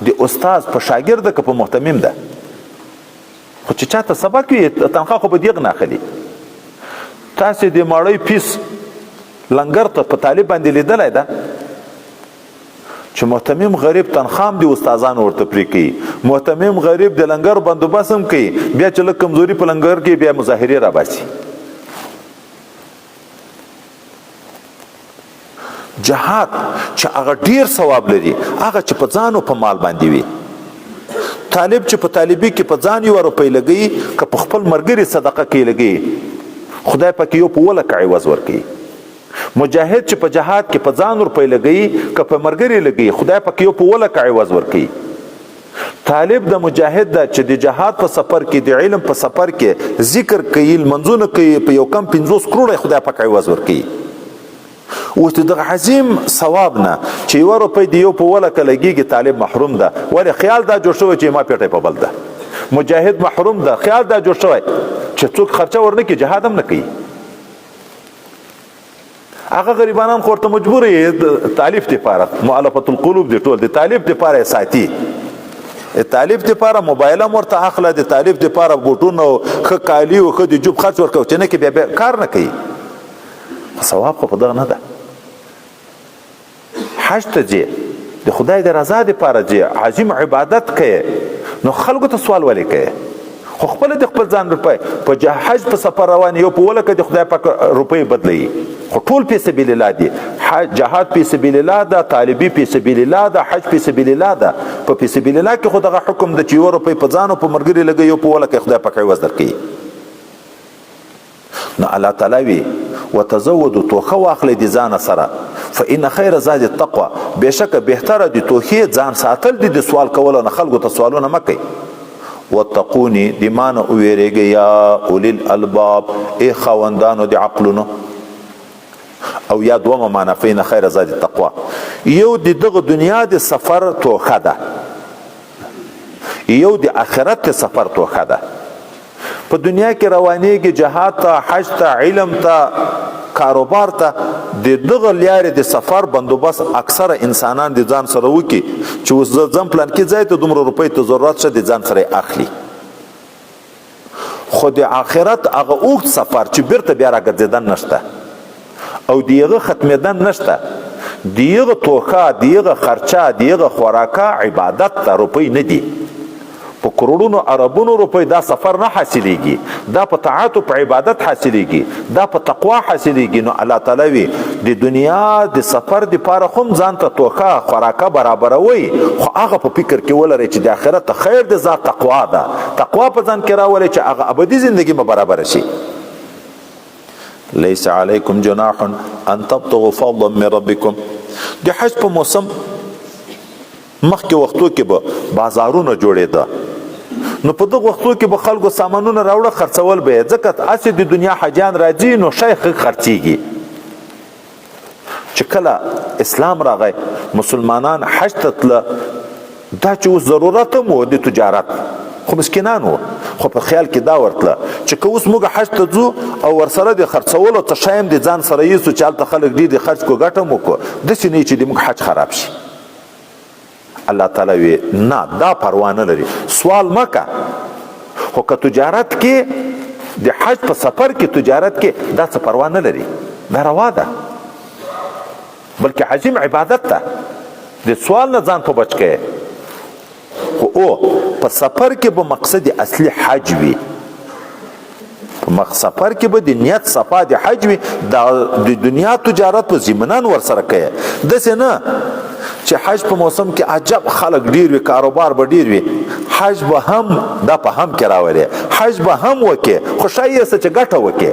د استاد په شاګرد که په محتمم ده، خو چې چاته سبق وي تنخواه خو به دیغ نه اخلي. تاسې د ماړۍ پیس لنګر ته په طالب باندې لیدلی ده چې محتمم غریب تنخواه هم د استادانو ورته پرې کوي، محتمم غریب د لنګر بندوبست هم کوي، بیا چې لږ کمزوري په لنګر کې بیا مظاهرې راباسي. جهاد چې هغه ډیر ثواب لري، هغه چې په ځان او په مال باندې وي. طالب چې په طالبي کې په ځان یو روپۍ لګي، که په خپل ملګري صدقه کې لګي، خدای پاک یو په ولکه عوض ورکوي. مجاهد چې په جهاد کې په ځان روپۍ لګي، که په ملګري لګي، خدای پاک یو په ولکه عوض ورکوي. طالب د مجاهد ده چې د جهاد په سفر کې، د علم په سفر کې ذکر کوي، لمنځونه کوي، په یو کم 50 کروڑه خدای پاک عوض ورکوي. اوس دغه عظیم ثواب نه چې یو روپۍ د یو په ولکه لګیږي، طالب محروم ده. ولې خیال دا جوړ شوی چې ما پیټه په بل ده. مجاهد محروم ده، خیال دا جوړ شوی چې څوک خرچه ورنه کوي، جهاد هم نه کوي. هغه غریبانان خو ورته مجبور یې طالب دپاره مؤلفة القلوب دی، ټول د طالب دپاره یې ساتي، د طالب دپاره موبایل هم ورته اخله، د طالب دپاره بوټونه او ښه کالي او ښه د جوب خرچ ورکوه، چې نه کې بیا کار نه کوي. ثواب خو په دغه نه ده. حج ته ځې، د خدای د رضا دپاره ځې، عظیم عبادت کوې، نو خلکو ته سوال ولې کوې؟ خو خپله د خپل ځان روپۍ په حج په سفر روان یو په ولکه د خدای پاک روپۍ بدلوي، خو ټول فی سبیل الله دي. جهاد فی سبیل الله ده، طالبي فی سبیل الله ده، حج فی سبیل الله ده. په فی سبیل الله کې خو دغه حکم ده چې یو روپۍ په ځان او په ملګري لګوي، یو په ولکه خدای پاک عوض درکوي. نو الله تعالی وی وتزودوا توخه واخلئ د ځانه سره فإن خیر زاد التقوى بشکه بهتره د توخې ځان ساتل دي د سوال کولو نه خلکو ته سوالونه مه کوئ واتقوني د ما نه وویرېږئ یا اولی الالباب ای خاوندانو د عقلونو او یا دومه معنا فإن خیر زاد التقوى یو د دغه دنیا د سفر توخه ده یو د آخرت د سفر توخه ده په دنیا کې روانېږي جهاد ته حج ته علم ته کاروبار ته د دغه لارې د سفر بندوبست اکثره انسانان د ځان سره وکړي چې اوس زه ځم پلان کې ځای ته دومره روپۍ ته ضرورت شه د ځان سره اخلي خو د آخرت هغه اوږد سفر چې بیرته بیا راګرځېدن نشته او د هغه ختمېدن نشته د هغه توښه د هغه خرچه د هغه خوراکه عبادت ته روپۍ نه دي په کروڑونو اربونو روپۍ دا سفر نه حاصلېږي دا په طاعت او په عبادت حاصلېږي دا په تقوا حاصلېږي نو الله تعالی وی د دنیا د سفر د پاره هم ځان ته توخه خوراکه برابروي خو هغه په فکر کې ولرئ چې د آخرت خیر د ذات تقوا ده تقوا په ځان کې راولئ چې هغه ابدي زندگی به برابر شي ليس عليكم جناح ان تبتغوا فضلا من ربكم د حج په موسم مخکې وختو کې به بازارونه جوړېده نو په دغه وختو کې به خلکو سامانونه راوړه خرڅول به یې ځکه هسې د دنیا حاجیان راځي نو شی ښه خرڅېږي چې کله اسلام راغی مسلمانان حج ته تله دا چې اوس ضرورت هم و د تجارت خو مسکینان و خو په خیال کې دا ورتله چې که اوس موږ حج ته ځو او ورسره د خرڅولو ته شی هم د ځان سره یوسو چې هلته خلک ډېر د خرڅ کو ګټه هم وکړو داسې نه چې د موږ حج خراب شي الله تعالی وی نه دا پروا نه لري سوال مکه خو که تجارت کې د حج په سفر کې تجارت کې دا څه پروا نه لري دا روا ده بلکې حج عبادت ده د سوال نه ځان په بچ کې خو او په سفر کې به مقصد اصلي حج وي په سفر کې به د نیت صفا د حج وي د دنیا تجارت په ضمنان ورسره کوي داسې نه چې حج په موسم کې عجب خلک ډیر وي کاروبار به ډیر وي حج به هم دا په هم کې راولي حج به هم وکې خو ښایي یې څه چې ګټه وکې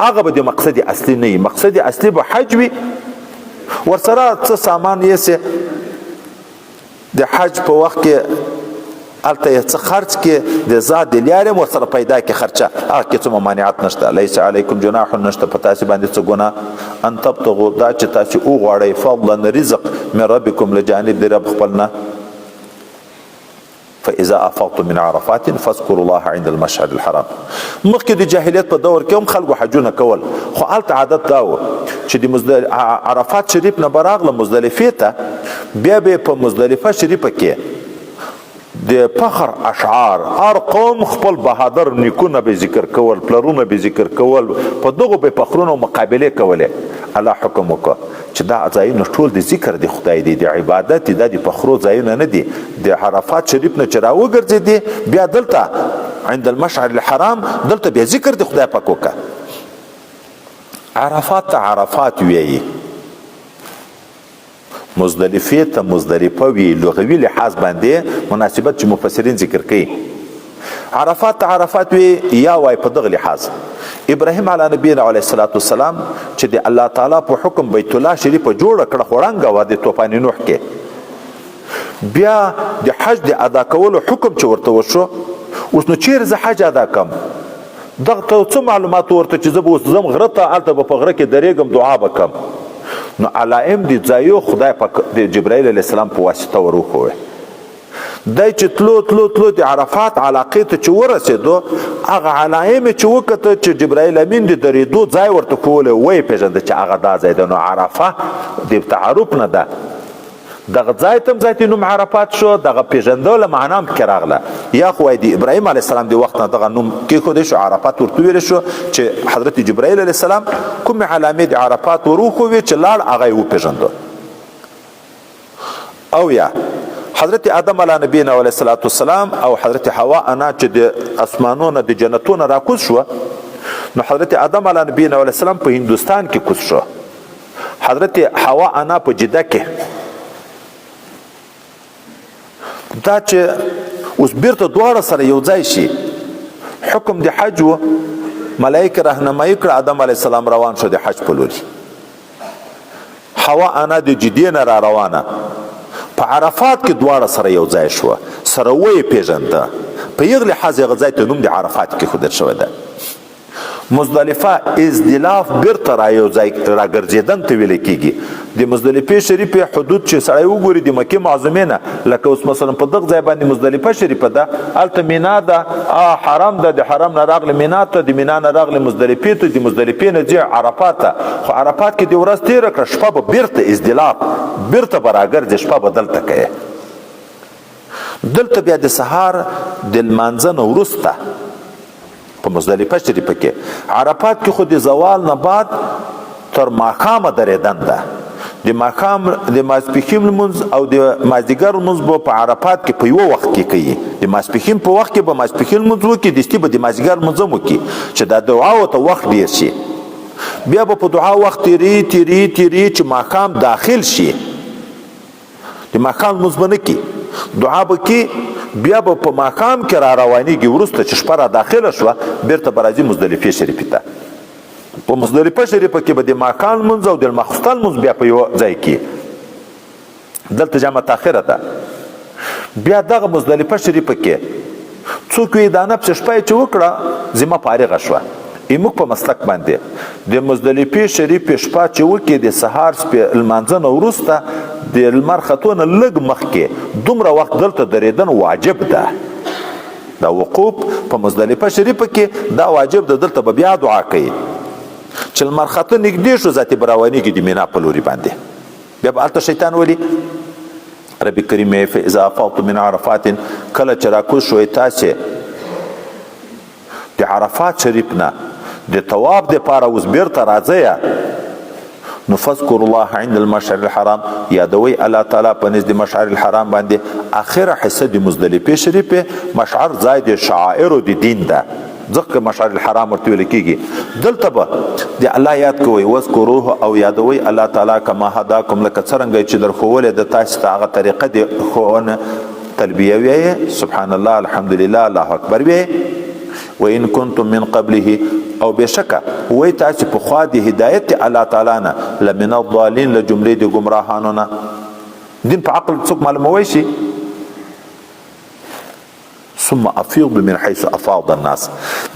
هغه به د مقصد اصلي نه وي مقصد اصلي به حج وي ورسره څه سامان یې د حج په وخت کې هلته یې څه خرڅ کې د ذات د لارې هم ورسره پیدا کې خرچه هغه کې څه ممانعت نشته لیس علیکم جناح نشته په تاسې باندې څه ګناه ان تبتغوا دا چې تاسې وغواړئ فضلا رزق من ربکم له جانب د رب خپل نه فاذا افضتم من عرفات فاذكروا الله عند المشعر الحرام مخکې د جاهلیت په دور کې هم خلکو حجونه کول خو هلته عادت دا و چې د عرفات شریف نه به راغله مزدلفې ته بیا به په مزدلفه شریفه کې د فخر اشعار هر قوم خپل بهادر نیکونه به ذکر کول پلرونه به ذکر کول په دغه به فخرونو مقابله کولې الله حکم وکړه چې دا ځایونه ټول د ذکر د خدای دی د عبادت دی د فخرو ځایونه نه دي د عرفات شریف نه چې راوګرځېدې بیا دلته عند المشعر الحرام دلته بیا ذکر د خدای پاک وکړه عرفات ته عرفات ویایي مزدلفه ته مزدلفه وی لغوي لحاظ باندې مناسبت چې مفسرین ذکر کوي عرفات ته عرفات وی یا وای په دغه لحاظ ابراهیم علی نبینا علیه الصلاۃ والسلام چې د الله تعالی په حکم بیت الله شریف جوړ کړه خوړنګ و د طوفان نوح کې بیا د حج د ادا کولو حکم چې ورته وشو اوس نو چیرې زه حج ادا کوم دغه څه معلومات ورته چې زه به اوس زم غره ته هلته به په غره کې درېږم دعا به کوم نو علائم د ځایو خدای پاک د جبرائیل علیه السلام په واسطه وروښوی دی چې تلو د عرفات علاقې ته چې ورسېدو هغه علائم چې وکته چې جبرائیل امین د درېدو ځای ورته ښوولی ویې پېژنده چې هغه دا ځای ده نو عرفه د تعارف نه ده دغه ځای ته هم ذاتي نوم عرفات شو دغه پېژندلو معنا هم پکې راغله یا خو د ابراهیم علیه السلام د وخت نه دغه نوم کېښودی شو عرفات ورته ویلی شو چې حضرت جبرائیل علیه السلام کومې علامې د عرفات وروښوي چې لاړ هغه یې وپېژنده او یا حضرت آدم علیه نبینا علیه الصلاة والسلام او حضرت حوا انا چې د اسمانونو د جنتونو راکوز شو نو حضرت آدم علیه نبینا علیه السلام په هندوستان کې کوز شو حضرت حوا انا په جده کې دا چې اوس بیرته دواړه سره یو ځای شي حکم د حج و ملائکه راهنمایي کړه، آدم علیه السلام روان شو د حج په لوري. حوا انا د جدې نه را روانه په عرفات کې دواړه سره یو ځای شوه، سره ویې پیژنده. په یغ لحاظ هغه ځای ته نوم د عرفات کې ښودل شوی ده. مزدلفه ازدلاف بیرته را یو ځای راګرځېدن ته ویل کېږي. د مزدلفې شریفې حدود چې سړی وګوري د مکې معظمې نه، لکه اوس مثلا په دغه ځای باندې مزدلفه شریفه ده، هلته مینا ده، حرم ده، د حرم نه راغلی مینا ته، د مینا نه راغلی مزدلفې ته، د مزدلفې نه ځي عرفات ته. خو عرفات کې د ورځ تېره کړه، شپه به بیرته ازدلاف بیرته به راګرځې، شپه به دلته کوې. دلته بیا د سهار د لمانځه نه وروسته په مزدلفه شریفه کې، عرفات کې خو د زوال نه بعد تر ماښامه درېدن ده. د ماښام د ماسپښین لمونځ او د مازدیګر لمونځ به په عرفات کې په یوه وخت کې کوي. د ماسپښین په وخت کې به ماسپښین لمونځ وکړي، دستي به د مازدیګر لمونځ هم وکړي چې دا دعاو ته وخت ډېر شي. بیا به په دعا وخت تیری چې ماښام داخل شي، د ماښام لمونځ به نه کړي، دعا به کې. بیا به په ماښام کې را روانېږي، وروسته چې شپه را داخله شوه بیرته به راځي مزدلفې شریفې ته. په مزدلفه شریفه کې به د ماښام لمونځ او د ماخوستن لمونځ بیا په یوه ځای کې. دلته جامع تاخره ده. بیا دغه مزدلفه شریفه کې څوک وي دا نفس شپه چې وکړه ذمه فارغه شوه. موږ په مسلک باندې د مزدلفې شریفې شپه چې وکړي د سهار لمانځه نه وروسته د لمر ختو نه لږ مخکې دومره وخت دلته درېدن واجب ده. دا وقوف په مزدلفه شریفه کې دا واجب ده. دلته به بیا دعا کوي چې لمر خته نږدې شو، ذاتي به روانېږي د مینا په لوري باندې. بیا به هلته شیطان ولي رب کریم فاذا افضتم من عرفات، کله چې راکوز شوئ تاسې د عرفات شریف نه د طواف دپاره اوس بیرته راځئ، نو فذکر الله عند المشعر الحرام، یادوي الله تعالی په نزد مشعر الحرام باندې. اخره حصه د مزدلفې شریفې مشعر ځای د شعائرو د دین ده، ځکه مشعر الحرام ورته ویل کېږي. دلته به د الله یاد کوئ، واذکروه، او یادوي الله تعالی کما هداکم، لکه څرنګه چې درښولې د تاسو ته هغه طریقه د ښوونه. تلبیه ویې، سبحان الله، الحمدلله، الله اکبر ویې. وان کنتم من قبله، او بشکه وای تاسو په خوا د هدایت الله تعالی نه لمن الضالین، له جملې د ګمراهانو نه. دین په عقل څوک معلوموي شي. ثم افیض من حيث افاض الناس،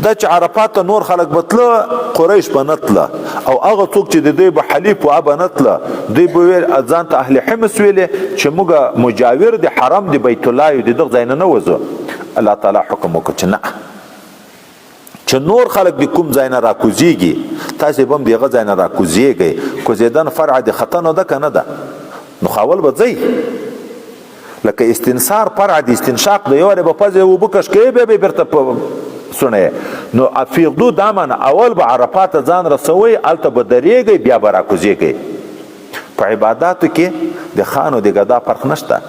دا چې عرفات ته نور خلک بتله، قریش به نتله، او هغه څوک چې د دوی به حلیف و به نتله، دوی به ویل ځان ته اهل حمص ویلې چې موږ مجاور د حرم د بیت الله یو، د دغه ځای نه وځو. الله تعالی حکم وکړ چې نه، چې نور خلق د کوم ځای نه راکوزیږي تاسې به هم د هغه ځای نه راکوزیږئ. کوزیدن فرع د خطا نه ده که نه ده؟ نو خاول به ځئ. لکه استنصار فرع د استنشاق د یو به پزې اوبه کش کوي، بیا به بیرته سڼی. نو افیغدو دا معنی اول به عرفات ته ځان رسوئ، هلته به درېږئ، بیا به راکوزیږئ. په عباداتو کې د خان او د ګدا فرق نشته.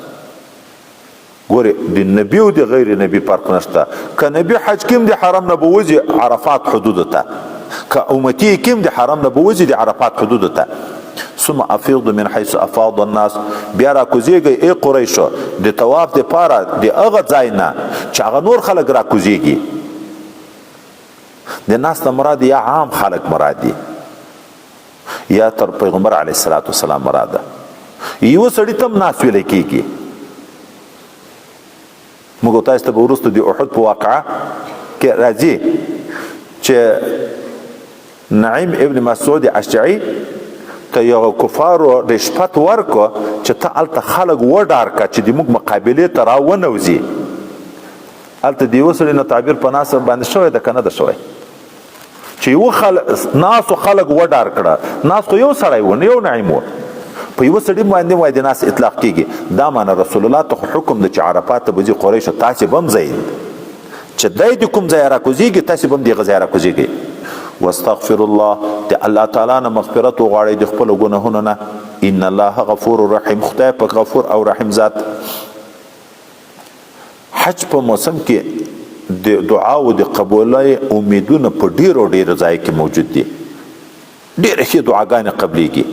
ګورې د نبي او د غیر نبي فرق نشته. که نبي حج کې هم د حرم نه به وځي عرفات حدودو ته، که امتي کې هم د حرم نه به وځي د عرفات حدودو ته. ثم افیض من حيث افاض الناس، بیا راکوزیږئ ای قریشو د طواف دپاره د هغه ځای نه چې هغه نور خلک راکوزیږي. د ناس نه مراد یا عام خلک مراد دي، یا تر پیغمبر علیه الصلاة والسلام مراد ده. یو سړي ته هم ناس ویلی کېږي. موږ تاسو ته به وروسته د احد په واقعه کې راځي چې نعیم ابن مسعود اشجعي ته یو کفارو رشوت ورکړه چې ته هلته خلک وډار کړه چې د موږ مقابلې ته راونوځي. هلته د یوه سړي نه تعبیر په ناس باندې شوی ده که نه ده شوی؟ چې یو ناسو خلک وډار کړه. ناس خو یو سړی و، نه یو نعیم و، په یوه سړي باندې وایي د ناس اطلاق کېږي. دا معنی رسول الله ته حکم ده چې عرفات ته به ځي قریشو تاسې به هم ځئ، چې دی د کوم ځای راکوزیږي تاسې به هم د هغه ځای راکوزیږئ. واستغفر الله، د الله تعالی نه مغفرت وغواړئ د خپلو ګناهونو نه. ان الله غفور رحیم، خدای په غفور او رحیم ذات. حج په موسم کې د دعا او د قبولۍ امیدونه په ډیرو ځای کې موجود دي. ډیرې ښې دعاګانې قبلیږي.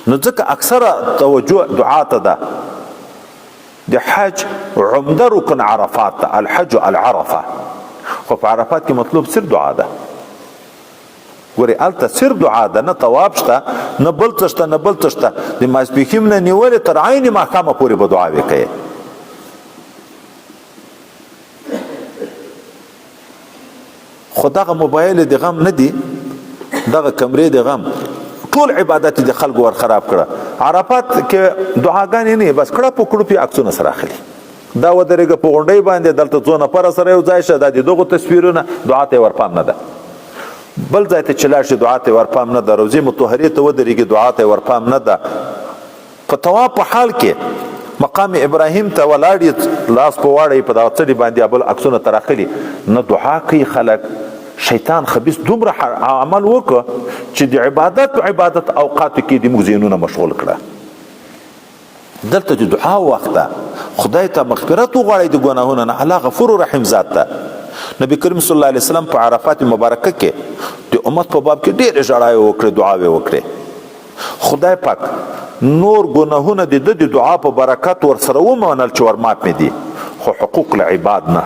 نو ځکه اکثره توجه دعا ته ده. د حج عمده رکن عرفات ته، الحج العرفه، خو په عرفات کې مطلوب صرف دعا ده. ګورې هلته صرف دعا ده، نه طواف شته، نه بل څه شته، نه بل څه شته. د ماسپښین نه نیولې تر عین ماښامه پورې به دعاوې کوې. خو دغه موبایل د غم نه دی، دغه کمرې د غم، ټول عبادت د خلکو ور خراب کړه. عرفات کې دعاګانې نه، بس کړه په کړو پې عکسونه سره اخلي. دا ودرېږه په غونډۍ باندې، دلته څو نفره سره یو ځای شه، دا د دغو تصویرونه، دعا ته یې ورپام نه ده. بل ځای ته چې لاړ شي دعا ته یې ورپام نه ده. روضې مطهرې ته ودرېږي دعا ته یې ورپام نه ده. په طواف په حال کې مقام ابراهیم ته ولاړ یې، لاس په واړی په دغه څړي باندې بل عکسونه تر اخلي، نه دعا کوي خلک. شیطان خبیث دومره عمل وکړه چې د عبادت اوقاتو کې د موږ ذهنونه مشغول کړه. دلته د دعا وخت ده، خدای ته مغفرت وغواړئ د ګناهونو نه، الله غفور رحیم ذات ده. نبی کریم صلی الله علیه وسلم په عرفات مبارکه کې د امت په باب کې ډېرې ژړاوې وکړې، دعاوې وکړې. خدای پاک نور ګناهونه د ده د دعا په برکت ورسره ومنل چې ورمات مې دي، خو حقوق العباد نه.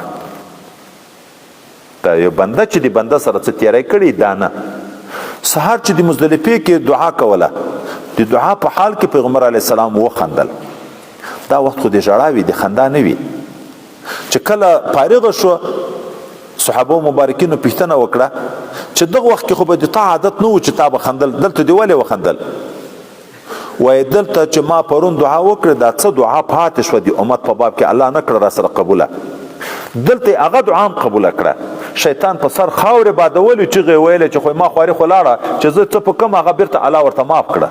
یو بنده چې د بنده سره څه تیری کړي دا نه. سهار چې د مزدلفې کې دعا کوله، د دعا په حال کې پیغمبر علیه السلام وخندل. دا وخت خو د ژړا وي، د خندا نه وي. چې کله فارغه شو صحابه مبارکینو پوښتنه وکړه چې دغه وخت کې خو به د تا عادت نه و چې تا به خندل، دلته دې ولې وخندل؟ وایي دلته چې ما پرون دعا وکړه، دا څه دعا پاتې شوه د امت په باب کې، الله نه کړه را سره قبوله. دلته هغه دعا هم قبوله کړه. شیطان په سر خاورې بادولې، چغې ویلې چې خو ما خواري خو لاړه چې زه څه په کوم، هغه بیرته الله ورته معاف کړه.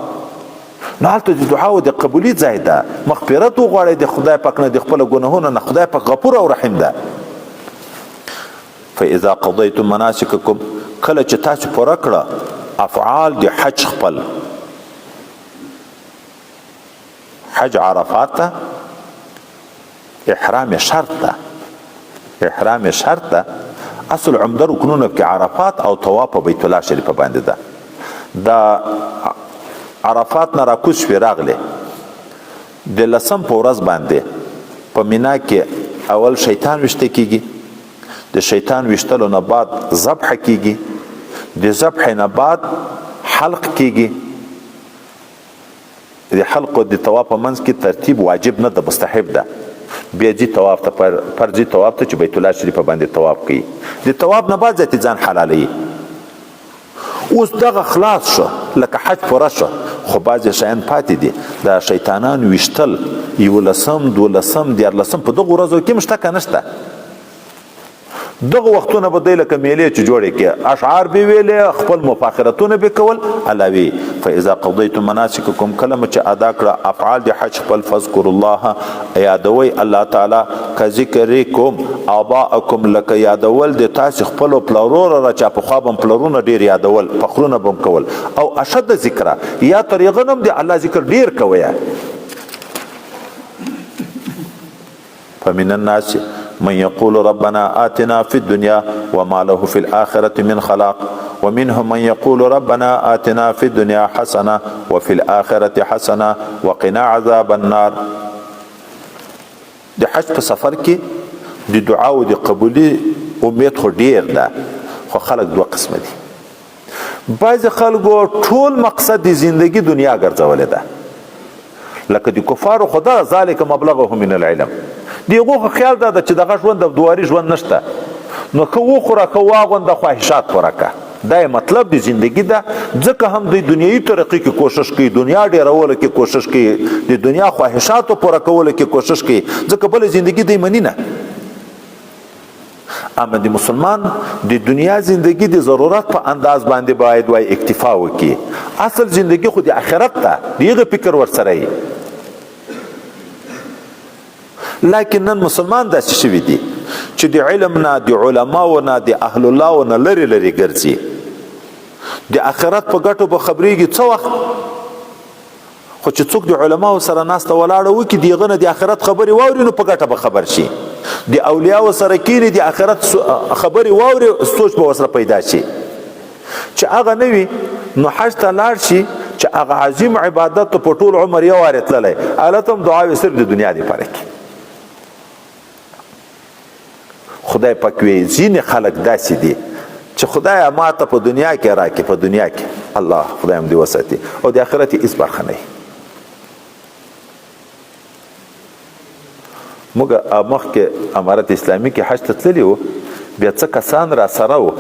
نو هلته د دعاو د قبولي ځای ده. مغفرت وغواړئ د خدای پاک نه، د خپلو ګناهونو نه. خدای پاک غفور او رحیم ده. فاذا قضیتم مناسککم، کله چې تاسو پوره کړه افعال د حج خپل، حج عرفات ته احرام شرط ده، احرام شرط ده. اصل عمده رکنونه کې عرفات او طواف په بیت الله شریف باندې ده. دا عرفات نه راکوز شوې راغلې د لسم په ورځ باندې په مینا کې اول شیطان ویشته کیږي، د شیطان ویشتلو نه بعد ذبح کیږي، د ذبح نه بعد حلق کیږي. د حلق او د طواف په منځ کې ترتیب واجب نه ده، مستحب ده. بیا ځي طواف ته، فرضي طواف ته چې بیت الله شریف باندې طواف کوي. د طواف نه بعد ذاتي ځان حلالوي. اوس دغه خلاص شو، لکه حج پوره شو، خو بعضې شیان پاتې دي. دا شیطانان ویشتل 11 12 14 په دغو ورځو کې مشته که نشته. دغه وختونه به دی لکه میلې چې جوړې کې اشعار به ویلې، خپل مفاخرتونه به کول. الله وی فاذا قضیتم مناسککم، کله چې ادا کړه افعال د حج خپل، فذکروا الله، یادوي الله تعالی، که ذکرکم آباءکم، لکه یادول د تاسو خپل پلرونو را چې په خوا به پلرونه ډېر یادول، فخرونه به کول. او اشد ذکر، یا طریقه نم د الله ذکر ډېر کوئ. فمن الناس من يقول ربنا آتنا في الدنيا وما له في الآخرة من خلاق ومنهم من يقول ربنا آتنا في الدنيا حسنة وفي الآخرة حسنة وقنا عذاب النار. د حج په سفر کې د دعا او د قبولي امید خو ډیر ده، خو خلک دوه قسمه دي. بعض خلکو ټول مقصد د زندگی دنیا ګرځولې ده، لکه د کفارو خدا ذالک مبلغهم من العلم. دیغه خیال ده چې دغه ژوند د دواري ژوند نشته، نو که وخوره که واغونده خواهشات پوره که. دا مطلب د زندگی ده. ځکه هم د دنیایي طریقې کې کوشش کوي، دنیا ډیرولو کې کوشش کوي، د دنیا خواهشاتو پوره کولو کې کوشش کوي، ځکه بل زندگی دی منی نه. اما د مسلمان د دنیا زندگی د ضرورت په انداز باندې باید وای اکتفا وکړي. اصل زندگی خو د آخرت ده، دیغه فکر ورسره ای. لیکن نن مسلمان داسې شوي دي چې د علم نه، د علماو نه، د اهل الله نه لرې لرې ګرځي. د آخرت په ګټو به خبرېږي څه وخت، خو چې څوک د علماو سره ناسته ولاړه وکړي، د هغه نه د آخرت خبرې واوري، نو په ګټه به خبر شي. د اولیاو سره کینې د آخرت خبرې واوري، سوچ به ورسره پیدا شي. چې هغه نه وي نو حج ته لاړ شي، چې هغه عظیم عبادت په ټول عمر یو وارې تللی، هلته هم دعاوې صرف د دنیا دپاره کوي. خدای پاک وی ځینې خلک داسې دي چې خدای ما ته په دنیا کې راکې، په دنیا کې الله خدای هم دې وساتي، او د آخرت یې هېڅ برخه نه وي. موږ مخکې امارت اسلامي کې حج ته تللي وو، بیا څه کسان را سره وو،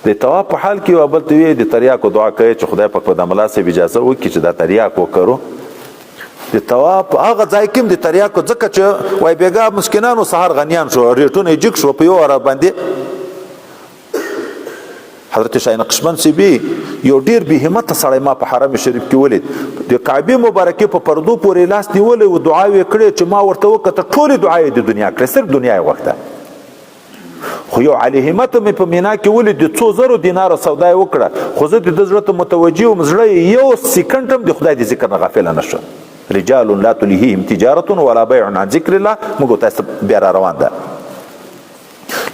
د طواف په حال کې یو بل ته ویې د تریاکو دعا کوي چې خدای پاک به د ملا صاحب اجازه وکړي چې دا تریاک وکړو. د طواف په هغه ځای کې هم د تریاکو ځکه چې وای بېګا مسکینانو سهار غنیان شو، ریټونه یې جګ شو په یو واره باندې. حضرت شاه نقشبند صاحبي یو ډېر بې همته سړی ما په حرم شریف کې ولید، د کعبې مبارکې په پردو پورې لاس نیولی و، دعاوې کړې چې ما ورته وکته ټولې دعاوې د دنیا کړې، صرف دنیا یې غوښته. خو یو علی همت مې په مینا کې ولید، د 2,000 دینارو سودا یې وکړه، خو زه د ده زړه ته متوجه وم، زړه یو سیکنډ هم د خدای د ذکر نه غافله نه شو. رجال لا تلهیهم تجارة ولا بیع عن ذکر الله. موږ تاسو بیا را روان ده.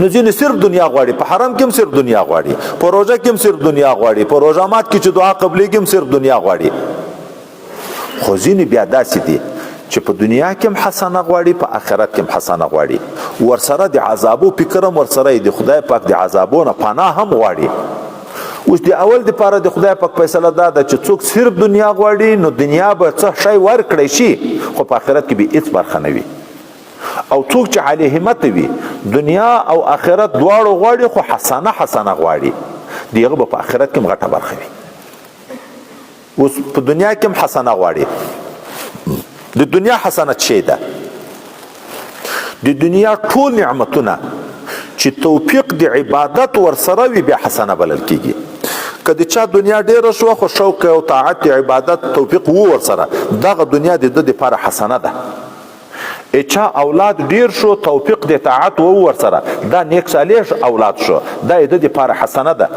نو ځینې صرف دنیا غواړي، په حرم کې هم صرف دنیا غواړي، په روژه کې هم صرف دنیا غواړي، په روژه مات کې چې دعا قبلېږي هم صرف دنیا غواړي. خو ځینې بیا داسې دي چې په دنیا کې هم حسنه غواړي، په آخرت کې هم حسنه غواړي، ورسره د عذابو فکر هم ورسره د خدای پاک د عذابو نه پناه هم غواړي. اوس د اول دپاره د خدای پاک فیصله دا ده چې څوک صرف دنیا غواړي نو دنیا به څه شی ورکړی شي، خو په آخرت کې به هېڅ برخه نه وي. او څوک چې عالی همت وي، دنیا او آخرت دواړو غواړي، خو حسنه غواړي، د هغه به په آخرت کې هم غټه برخه وي. اوس په دنیا کې هم حسنه غواړي. د دنیا حسنه څه ده؟ د دنیا ټول نعمتونه چې توفیق د عبادت ورسره وي بیا حسنه بلل کېږي. که د چا دنیا ډیره شوه خو شوق او طاعت د عبادت توفیق و ورسره، دغه دنیا د ده دپاره حسنه ده. چا اولاد ډیر شو، توفیق د طاعت و ورسره، دا نیک صالح اولاد شو، دا د ده دپاره حسنه ده.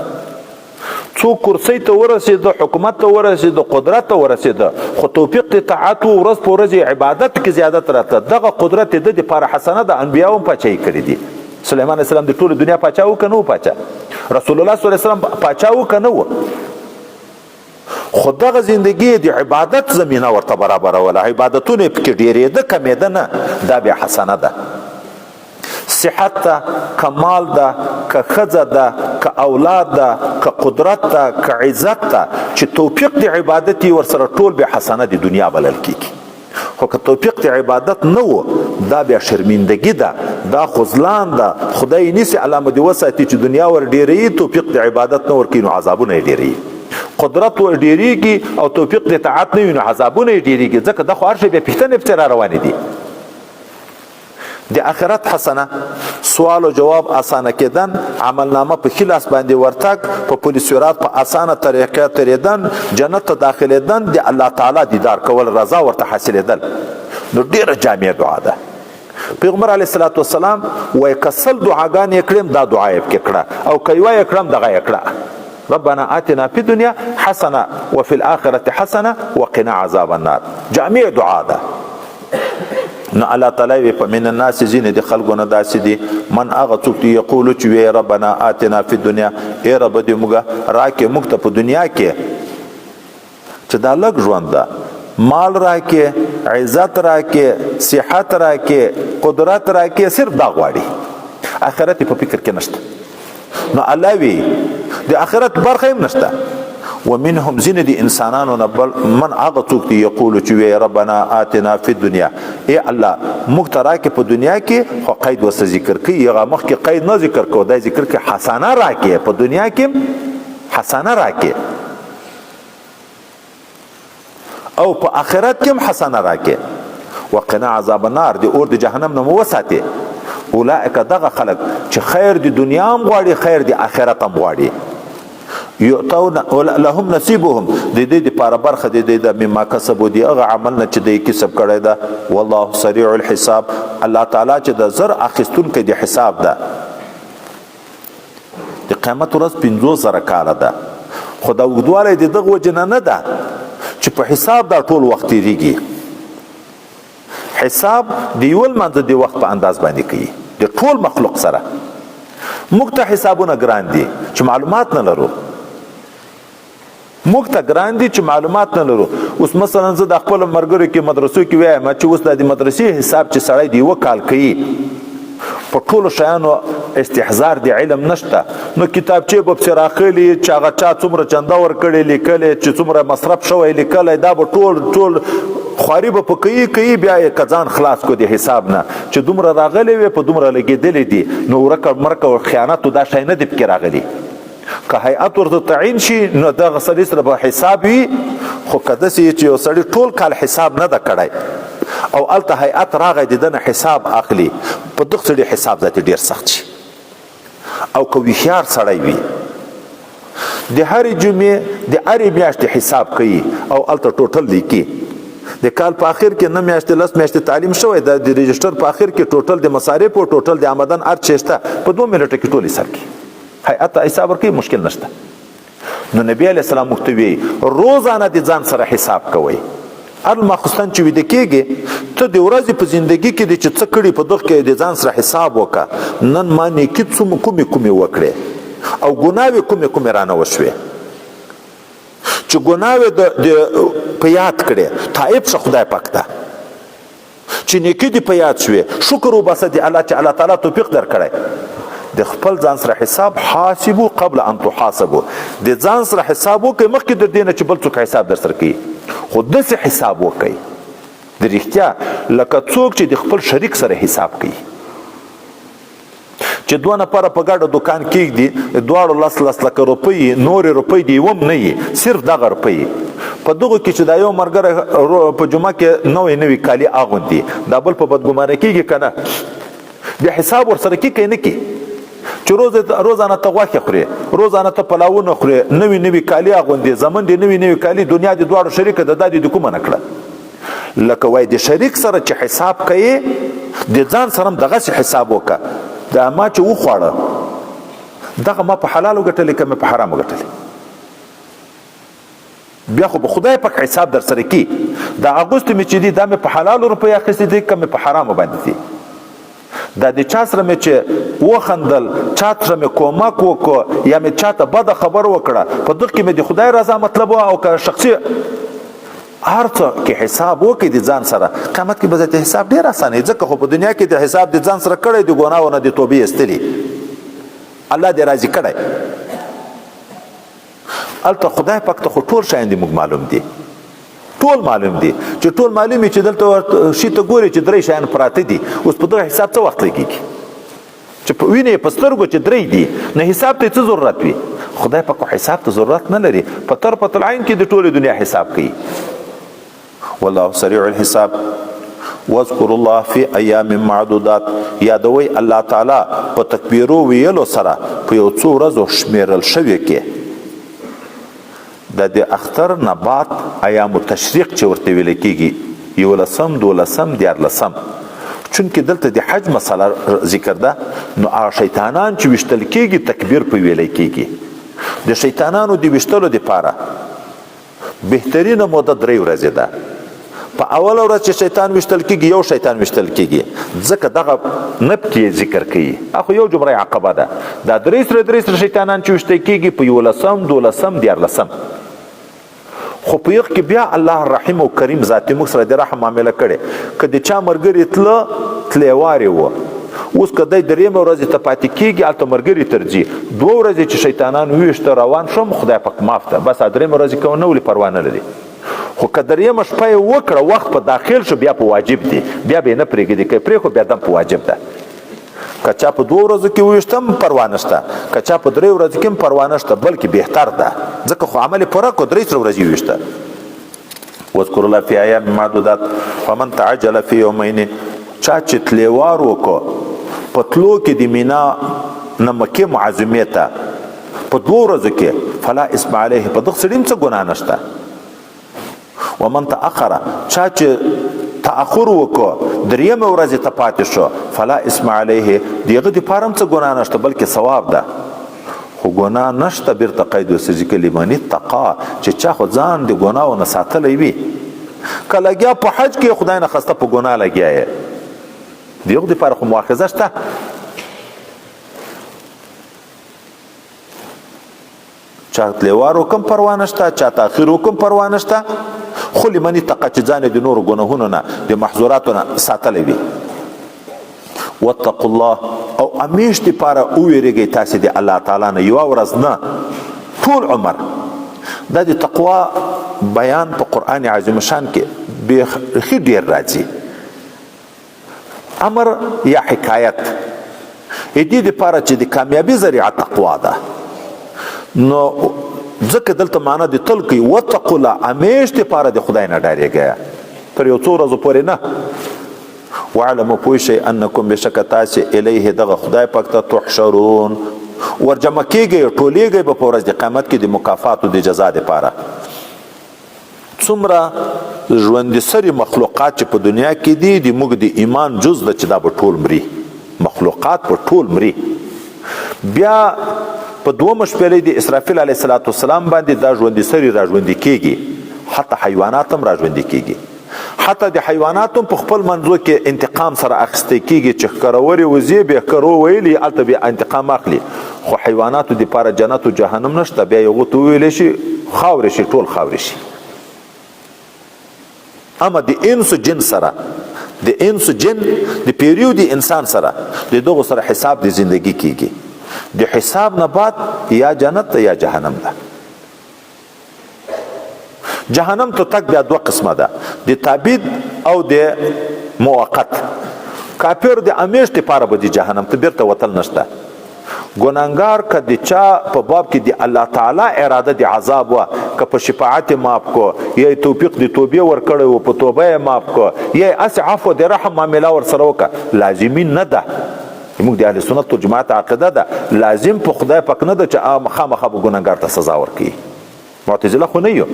څوک کرسۍ ته ورسېده، حکومت ته ورسېده، قدرت ته ورسېده، خو توفیق د طاعت و ورځ په ورځ عبادت کې زیادت راته، دغه قدرت د ده دپاره حسنه ده. انبیاو هم پاچاهي کړي دي. سلیمان علیه السلام د ټولې دنیا پاچا و که نه و پاچا؟ رسول الله صلی الله علیه وسلم پاچا و که نه و؟ خو دغه زندگی د عبادت زمینه ورته برابروله، عبادتونه یې پکې ډېرېده کمېده نه، دا بیا حسنه ده. صحت ده، که مال ده، که ښځه ده، که اولاد ده، که قدرت ده، که عزت ده، چې توفیق د عبادت یې ورسره ټول بیا حسنه د دنیا بلل کېږي. خو که توفیق د عبادت نه و، دا بیا شرمندګي ده، دا خذلان ده. خدای نیسي علامه دې وساتي چې دنیا ور ډېروي، توفیق د عبادت نه ورکوي نو عذابونه یې ډېروي. قدرت ور ډېرېږي او توفیق د طاعت نه وي نو عذابونه یې ډېرېږي، ځکه دا خو هر شی بیا پېښتنې پسې را روانې دي. د آخرت حسنه سوال او جواب اسانه کېدن، عملنامه په ښي لاس باندې ورتګ، په پل صراط په اسانه طریقه تېرېدن، جنت ته داخلېدن، د الله تعالی دیدار کول، رضا ورته حاصلېدل. نو ډېره جامع دعا ده. پیغمبر علیه الصلاة والسلام وایي که 100 دعاګانې یې کړم دا دعا یې پکې کړه، او که یوه یې کړم دغه یې کړه. ربنا آتنا في الدنيا حسنه وفي الآخرة حسنه وقنا عذاب النار. جامع دعا ده. نو الله تعالی په من الناس ځینې د خلکو نه داسې دي، من هغه څوک دی یقولو چې وی ربنا آتنا فی الدنیا، ای رب دې موږ راکې موږ ته په دنیا کې چې دا لږ ژوند ده، مال راکې، عزت راکې، صحت راکې، قدرت راکې، صرف دا غواړي، آخرت په فکر کې نشته. نو الله وی د آخرت برخه هم نشته. ومنهم زین دی انسانانو نبل من هغه څوک دی یقول چې وی ربنا آتنا فی الدنیا، ای الله موږ ته راکې په دنیا کې، خو قید وسه ذکر کوي، هغه مخکې قید نه ذکر کوو، دا ذکر کوي حسنه راکې، په دنیا کې حسنه راکې او په آخرت کې هم حسنه راکې. وقنا عذاب النار، دی اور د جهنم نه مو وساتې. اولئک دغه خلق چې خیر د دنیا هم غواړي، خیر د آخرت هم غواړي. یؤتون لهم نصیبهم، د دې لپاره برخه د دې د مما کسبو، دی هغه عمل نه چې دوی کسب کړی ده. والله سریع الحساب، الله تعالی چې د زر اخیستونکی د حساب ده. د قیامت ورځ 50,000 کاله ده، خو دا اوږدوالی د دغه وجې نه ده چې په حساب دا ټول وخت تېرېږي. حساب د یو لمانځه د وخت په انداز باندې کوي د ټول مخلوق سره. موږ ته حسابونه ګران دي چې معلومات نه لرو، موږ ته ګران دي چې معلومات نه لرو. اوس مثلا زه د خپل مرګرو کې مدرسو کې وایم چې اوس د مدرسې حساب چې سړی دی یو کال کوي، په ټولو شیانو استحضار د علم نشته. نو کتابچې به پسې راخلي چې هغه چا څومره چنده ورکړې لیکلی چې څومره مصرف شوی لیکلی دا به ټول خواري به په کوي بیا یې که ځان خلاص کړو د حساب نه چې دومره راغلی وي په دومره لګېدلی دي نو ورکه مرکه او خیانت دا شی نه دی پکې راغلی. که هیئت ورته تعین شي نو دغه سړي سره به حساب وي. خو که داسې چې یو سړي ټول کال حساب نه ده کړی او هلته هیئت راغی د ده نه حساب اخلي په دغه سړي حساب ذاتي ډېر سخت شي. او که هوښیار سړی وي د هرې جمعې د هرې میاشتې حساب کوي او هلته ټوټل لیکي. د کال په آخر کې 9 میاشتې 10 میاشتې تعلیم شوی د رجسټر په آخر کې ټوټل د مصارف او ټوټل د آمدن هر څه شته په 2 منټو کې ټول حساب کوي. هیئت ته حساب ورکوي مشکل نشته. نو نبی علیه السلام موږ ته وایي روزانه د ځان سره حساب کوئ. هر ماخوستن چې ویده کېږي ته د ورځې په زندګي کې د چې څه کړي په دغه کې د ځان سره حساب وکړه. نن ما نیکي کومې وکړې او ګناوې کومې رانه وشوې چې ګناوې په یاد کړې تایب شه خدای پاک ته چې نیکي دې په یاد شوې شکر وباسه د الله چې الله تعالی توفیق درکړی. د خپل ځان سره حساب حاسبو قبل ان تحاسبو د ځان سره حساب وکړئ مخکې د دې نه چې بل څوک حساب در سره کوي. خو داسې حساب وکړئ د رښتیا لکه څوک چې د خپل شریک سره حساب کوي چې دوه نفره په ګډه دوکان کېږدي دواړو 10 لکه روپۍ نورې روپۍ د یوه نه وي صرف دغه روپۍ په دغو کې چې دا یو ملګری په جمعه کې نوی کالي اغوندي دا بل په بدګمانه کېږي که نه د حساب ورسره کې نه کې چې روزانه ته غوښې خورې روزانه ته پلاونه خورې نوي کالي اغوندې زمون د نوي کالي دنیا د دواړو شریکه ده دا د کومه نه کړه. لکه وای د شریک سره چې حساب کوي د ځان سره هم دغسې حساب وکړه دا ما چې وخوړه دغه ما په حلال وګټلې که مې په حرام وګټلې بیا خو به خدای پاک حساب در سره کی. دا اغوستې مې چې دي دا مې په حلالو روپۍ اخیستې دي که مې په حرامو باندې دي. دا د چا سره مې چې وخندل چا سره مې کومک وکړو یا مې چا ته بده خبر وکړه په دغه کې مې د خدای رضا مطلب او که شخصي هر څه کې حساب وکړي د ځان سره قیامت کې به ذاتي حساب ډېر اسانه ځکه خو په دنیا کې د حساب د ځان سره کړی د ګناهو نه د توبې ایستلي الله دې راضي کړی. هلته خدای پاک ته خو ټول شیان دې موږ معلوم دي ټول معلوم دي چې ټول معلوم وي چې دلته شي ته ګوري چې 3 شیان پراته دي اوس په دغه حساب څه وخت لګېږي چې وینې په سترګو چې 3 دي نه حساب ته څه ضرورت وي. خدای پاک حساب ته ضرورت نه لري په طرفة العین کې د ټولې دنیا حساب کوي. والله سریع الحساب واذكر الله في ایام معدودات یادوي الله تعالی په تکبیرو ویلو سره په یو څو ورځو شمیرل شوی کې د اختر نه بعد ایام تشریق چې ورته ویل کېږي 11 12 14 چونکې دلته د حج مسله ذکر ده نو هغه شیطانان چې ویشتل کېږي تکبیر په ویل کېږي د شیطانانو د ویشتلو دپاره بهترینه موده 3 ورځې ده. په اوله ورځ چې شیطان ویشتل کېږي یو شیطان ویشتل کېږي ځکه دغه نب کې ذکر کوي اخو یو جمره عقبه ده دا 3 شیطانان چې ویشتل کېږي په 11 12 14 خو په یخ کې بیا الله رحیم او کریم ذات موږ سره د رحم معامله کړي که د چا مرګري تلې واري وو اوس که دی 3 ورځې ته پاتې کېږي هلته مرګري ترځي 2 ورځې چې شیطانان ویشته روان شوم خدای پاک معاف ته بس 3 ورځې که ونه ولې پروا نه لري. خو که 3 شپه یې وکړه وخت په داخل شو بیا په واجب دی بیا به یې نه پرېږدي که یې پرېښو بیا دم په واجب ده. که چا په 2 ورځو کې وویشته هم پروا نشته که چا په 3 ورځو کې هم پروا نشته بلکې بهتر ده ځکه خو عمل یې پوره کړو 3 ورځې وویشته. واذكر الله في ایام معدودات فمن تعجل في يومين چا چې تلوار وکړو په تلو کې د مینا نه مکې معظمې ته په 2 ورځو کې فلا اسم علیه په دغه سړي هم څه ګناه نشته. ومن تأخر چا چې تأخر وکړو 3 ورځې ته پاتې شو فلا اسم علیه دغه دپاره هم څه ګناه نشته بلکې ثواب ده. خو ګناه نشته بیرته قید وسجي کې لمن اتقا چې چا خو ځان د ګناهو نه ساتلی وي که لګیا په حج کې خدای نه خسته په ګناه لګیا یې دغه دپاره خو مؤاخذه شته. چا تلوار وکم پروا نشته چا تاخیر وکم پروا نشته خو لمن اتقا چې ځان د نورو ګناهونو نه د محظوراتو نه ساتلی وي. واتقوا الله او همیش دپاره وویرېږئ تاسې د الله تعالی نه یوه ورځ نه ټول عمر. دا د تقوا بیان په قرآن عظیم شان کې بیخي ډېر راځي. امر یا حکایت دې دپاره چې د کامیابي ذریعه تقوا ده. نو ځکه دلته معنا د تل کوي واتقوا الله، همیش دپاره د خدای نه ډارېږئ تر یو څو ورځو پورې نه. واعلموا پوه شئ انکم بشکه تاسې الیه دغه خدای پاک ته تحشرون ورجمع کېږئ ټولېږئ به په ورځ د قیامت کې د مکافاتو د جزا دپاره. څومره ژوندي سري مخلوقات چې په دنیا کې دي د موږ د ایمان جز ده چې دا به ټول مري، مخلوقات به ټول مري. بیا په دومه شپېلۍ د اسرافیل علیه السلام باندې دا ژوندي سري را ژوندي کېږي، حتی حیوانات هم را ژوندي کېږي. حتی د حیواناتو په خپل منځو کې انتقام سره اخیستی کېږي چې ښکرورې وزې بیا ښکرو ویلي هلته بیا انتقام اخلي. خو حیواناتو دپاره جنت و جهنم نشته، بیا یې هغو ته وویلی شي خاورې شي، ټول خاورې شي. اما د انس جن سره، د انس جن د پیریو د انسان سره د دغو سره حساب د زندگی کېږي. د حساب نه بعد یا جنت ته یا جهنم ده. جهنم ته تک بیا دوه قسمه ده، د تابید او د موقت. کافر د همیش دپاره به د جهنم ته بیرته وتل نشته. ګناهګار که د چا په باب کې د الله تعالی اراده د عذاب وه، که په شفاعت یې معاف کو یا یې توفیق د توبې ورکړی و په توبه یې معاف کو یا یې هسې عفو د رحم معامله ورسره وکړه، لازمي نه ده. موږ د اهل سنت والجماعت عقیده ده لازم په خدای پاک نه ده چې خامخا به ګناهګار ته سزا ورکوي. معتزله خو نه یو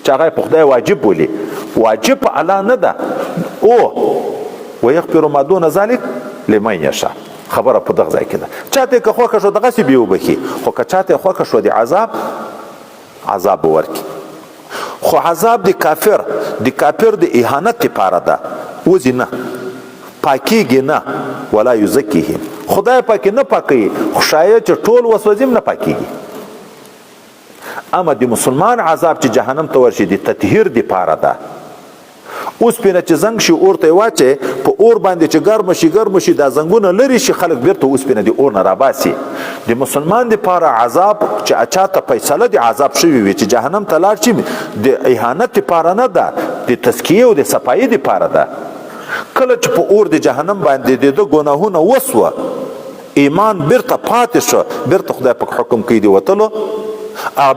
چې هغه په خدای واجب بولي، واجب په الله نه ده. او ویغفر ما دون ذلک لمن یشاء، خبره په دغه ځای کې ده. چاته که خوښه شو دغسې بیا وبخي، خو که چاته خوښه شو د عذاب به ورکړي. خو عذاب د کافر د اهانت دپاره ده، وځي نه پاکیږي نه، ولا یزکیهم، خدای پاکې نه پاکوي، خو شاید چې ټول وسوځي نه پاکیږي. اما د مسلمان عذاب چې جهنم ته ورشي د تطهیر دپاره ده. اوسپنه چې زنګ شي اور ته یې واچوې، په اور باندې چې ګرمه شي دا زنګونه لرې شي، خلک بیرته اوسپنه د اور نه راباسي. د مسلمان دپاره عذاب چې چا ته فیصله د عذاب شوي وي چې جهنم ته لاړ شي، د اهانت دپاره نه ده، د تزکیې او د صفایي دپاره ده. کله چې په اور د جهنم باندې د ده ګناهونه وسوه، ایمان بیرته پاتې شو، بیرته خدای پاک حکم کوي د وتلو.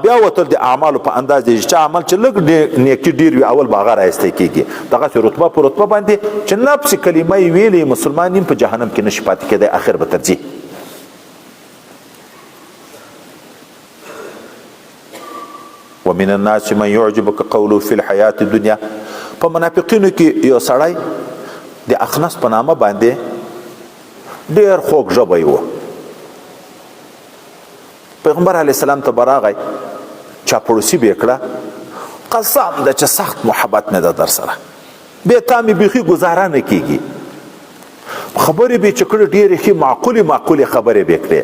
بیا وتل د اعمالو په انداز دی چې عمل چې لږ نیکي ډېر وي اول به هغه رایستی کېږي. دغسې رتبه په رتبه باندې چې نفس کلمه یې ویلې مسلمان یم په جهنم کې نشي پاتې کېدی، اخر به ترځي. ومن الناس من يعجبك قوله في الحياة الدنيا. په منافقینو کې یو سړی د اخنس په نامه باندې ډېر خوږ ژبی و. پیغمبر علیه السلام ته به راغی، چاپړوسي به یې کړه، قسم ده چې سخت محبت مې ده در سره، بیا تا مې بیخي ګزاره نه کېږي. خبرې به یې چې کړې ډېرې ښې معقولې خبرې به یې کړې.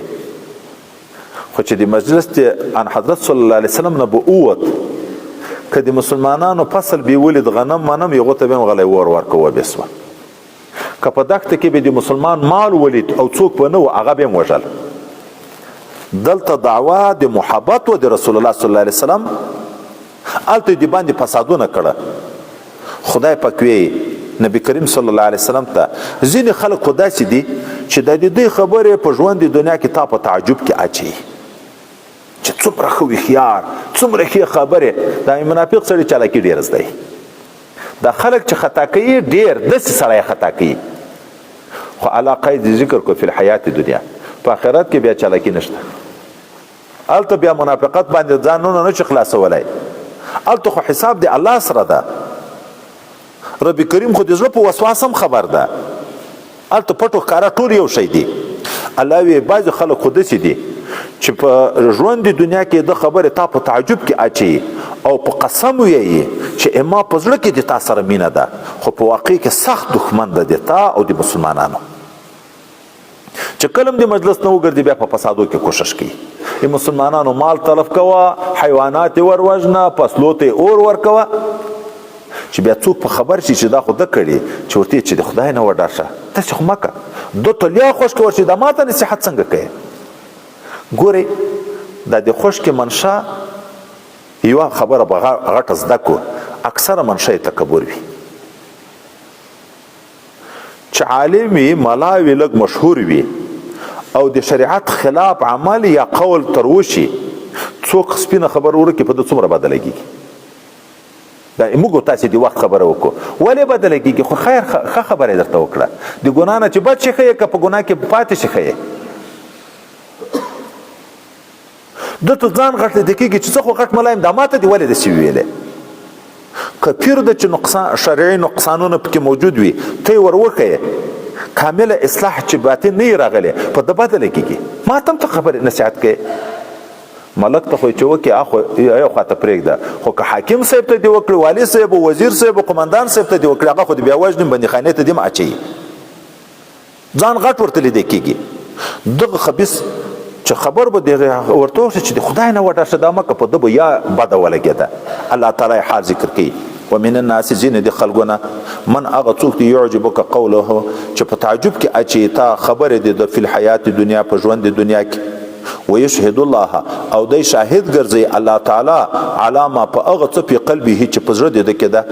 خو چې د مجلس د ان حضرت صلی الله علیه وسلم نه به ووت، که د مسلمانانو فصل به یې ولید غنم منم، هغو ته به هم غلی ور ورکوه بیا سوه. که په دښته کې به د مسلمان مال ولید او څوک به نه و، هغه به یې وژل. دلته دعوا د محبت و د رسول الله صلی الله علیه وسلم، هلته د باندې فسادونه کړه. خدای پاک وی نبی کریم صلی الله علیه وسلم ته ځینې خلک خو داسې دي چې د دې خبرې په ژوند د دنیا کې تا په تعجب کې اچوي چې څومره ښه هوښیار، څومره ښې خبرې. دا منافق سړي چالاکي ډېر زده. دا خلک چې خطا کوي ډېر داسې سړی خطا کوي. خو علاقه یې ذکر کو فی الحیات دنیا، په آخرت کې بیا چالاکي نشته. هلته بیا منافقت باندې ځانونه نشي خلاصولی، هلته خو حساب د الله سره ده. رب کریم خو د زړه په وسواس هم خبر ده. هلته پټو ښکاره ټول یو شی دی. الله وی بعضې خلک خو داسې دي چې په ژوند د دنیا کې د خبرې تا په تعجب کې اچوي او په قسم ویایي چې اما په زړه کې د تا سره مینه ده، خو په واقع کې سخت دښمن ده د تا او د مسلمانانو. چې کلم د مجلس نه وګرځي بیا په فسادو کې کوشش کوي. د مسلمانانو مال تلف کوه، حیوانات یې ور وژنه، فصلو ته یې اور ورکوه، چې بیا څوک په خبر شي چې دا خو ده کړي، چې ورته چې د خدای نه وډار شه، داسې خو مه کوه. دو ته لیا خشکې ورشي دا ما ته نصیحت څنګه کوي؟ ګورئ دا د خشکې منشا یوه خبره به غټه زده کړو، اکثره منشا یې تکبر وي. چې عالم وي، ملا وي، لږ مشهور وي او د شریعت خلاف عمل یا قول تر وشي، څوک سپینه خبر ورکړي په ده څومره بدله کېږي. دا موږ تاسې د وخت خبره وکړو، ولې بدله کېږي؟ خو خیر ښه خبره یې درته وکړه، د ګناه نه چې بد شي ښه یې، که په ګناه کې پاتې شي ښه یې. ده ته ځان غټ لیده کېږي چې زه خو غټ ملا یم، دا ما ته دې ولې داسې وویلی؟ که پیر ده چې شرعي نقصانونه پکې موجود وي ته یې ور وښیې، کامله اصلاح چې باطن نه یې راغلی، په ده بدله کېږي. ما ته هم ته خبرې نصیحت کوې، ملک ته خو چې وکړي اخو یو خواته پرېږده، خو که حاکم صاحب ته دې وکړي، والي صاحب، وزیر صاحب، قمندان صاحب ته دې وکړي، هغه خو دې بیا وژني، بندیخانې ته دې هم اچوي، ځان غټ ورته لیدی کېږي. دغه خبیث چې خبر به دغه ورته وشي چې د خدای نه وډار شه دا مه که، په ده به یا بده ولګېده. الله تعالی یې حال ذکر کوي، ومن الناس ځینې د خلکو نه من هغه څوک دی یعجبک قوله چې په تعجب کې اچي تا خبرې د فی الحیات دنیا، په ژوند د دنیا کې، ویشهد الله او دی شاهد ګرځي الله تعالی علی ما په هغه څه په قلبه چې په زړه د ده کې ده.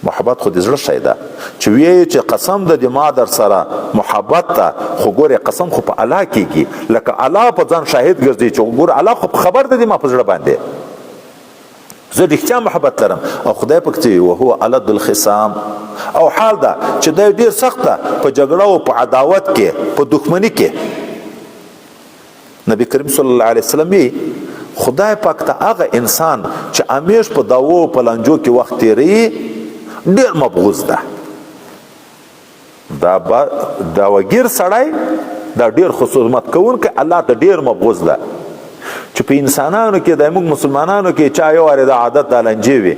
محبت خو د زړه شی ده، چې ویې چې قسم ده د ما در سره محبت ته، خو ګورې قسم خو په الله کېږي، لکه الله په ځان شاهد ګرځي چې ګوره الله خو خبر ده د ما په زړه باندې، زه رښتیا محبت لرم. او خدای پکې وهو الد الخصام، او حال ده چې دی ډېر سخت ده په جګړه او په عداوت کې، په دښمني کې. نبی کریم صلی الله علیه وسلم یې خدای پاک ته هغه انسان چې همیش په داوو او په لانجو کې وخت تیروي ډېر مبغوض ده. دا وګیر سړی دا ډېر خصومت کوونکی الله ته ډېر مبغوض ده. چې په انسانانو کې د موږ مسلمانانو کې چا یو وارې د عادت د لانجې وي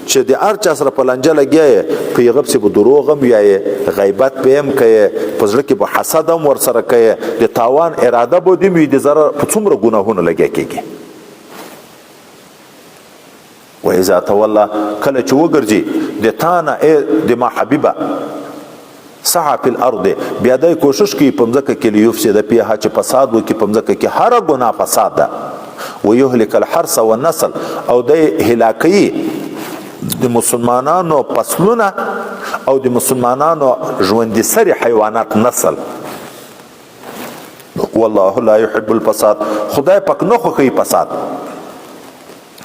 چې د هر چا سره په لانجه لګیا یې، په هغه پسې به دروغ هم وایې، غیبت به هم کوې، په زړه کې به حسد هم ورسره کوې، د تاوان اراده به دې وي، د ضرر په څومره ګناهونه لګیا کېږي. واذا تولى کله چې وګرځي د تا نه د ما حبیبه سعی فی الارض، بیا دی کوشش کوي په مځکه کې لیفسد فیها چې فساد وکړي په مځکه کې، هره ګناه فساد ده. ویهلک الحرث والنسل او دی هلاکوي د مسلمانانو فصلونه او د مسلمانانو ژوندي سري حیوانات نسل. والله لا يحب الفساد، خدای پاک نه خوښوي فساد.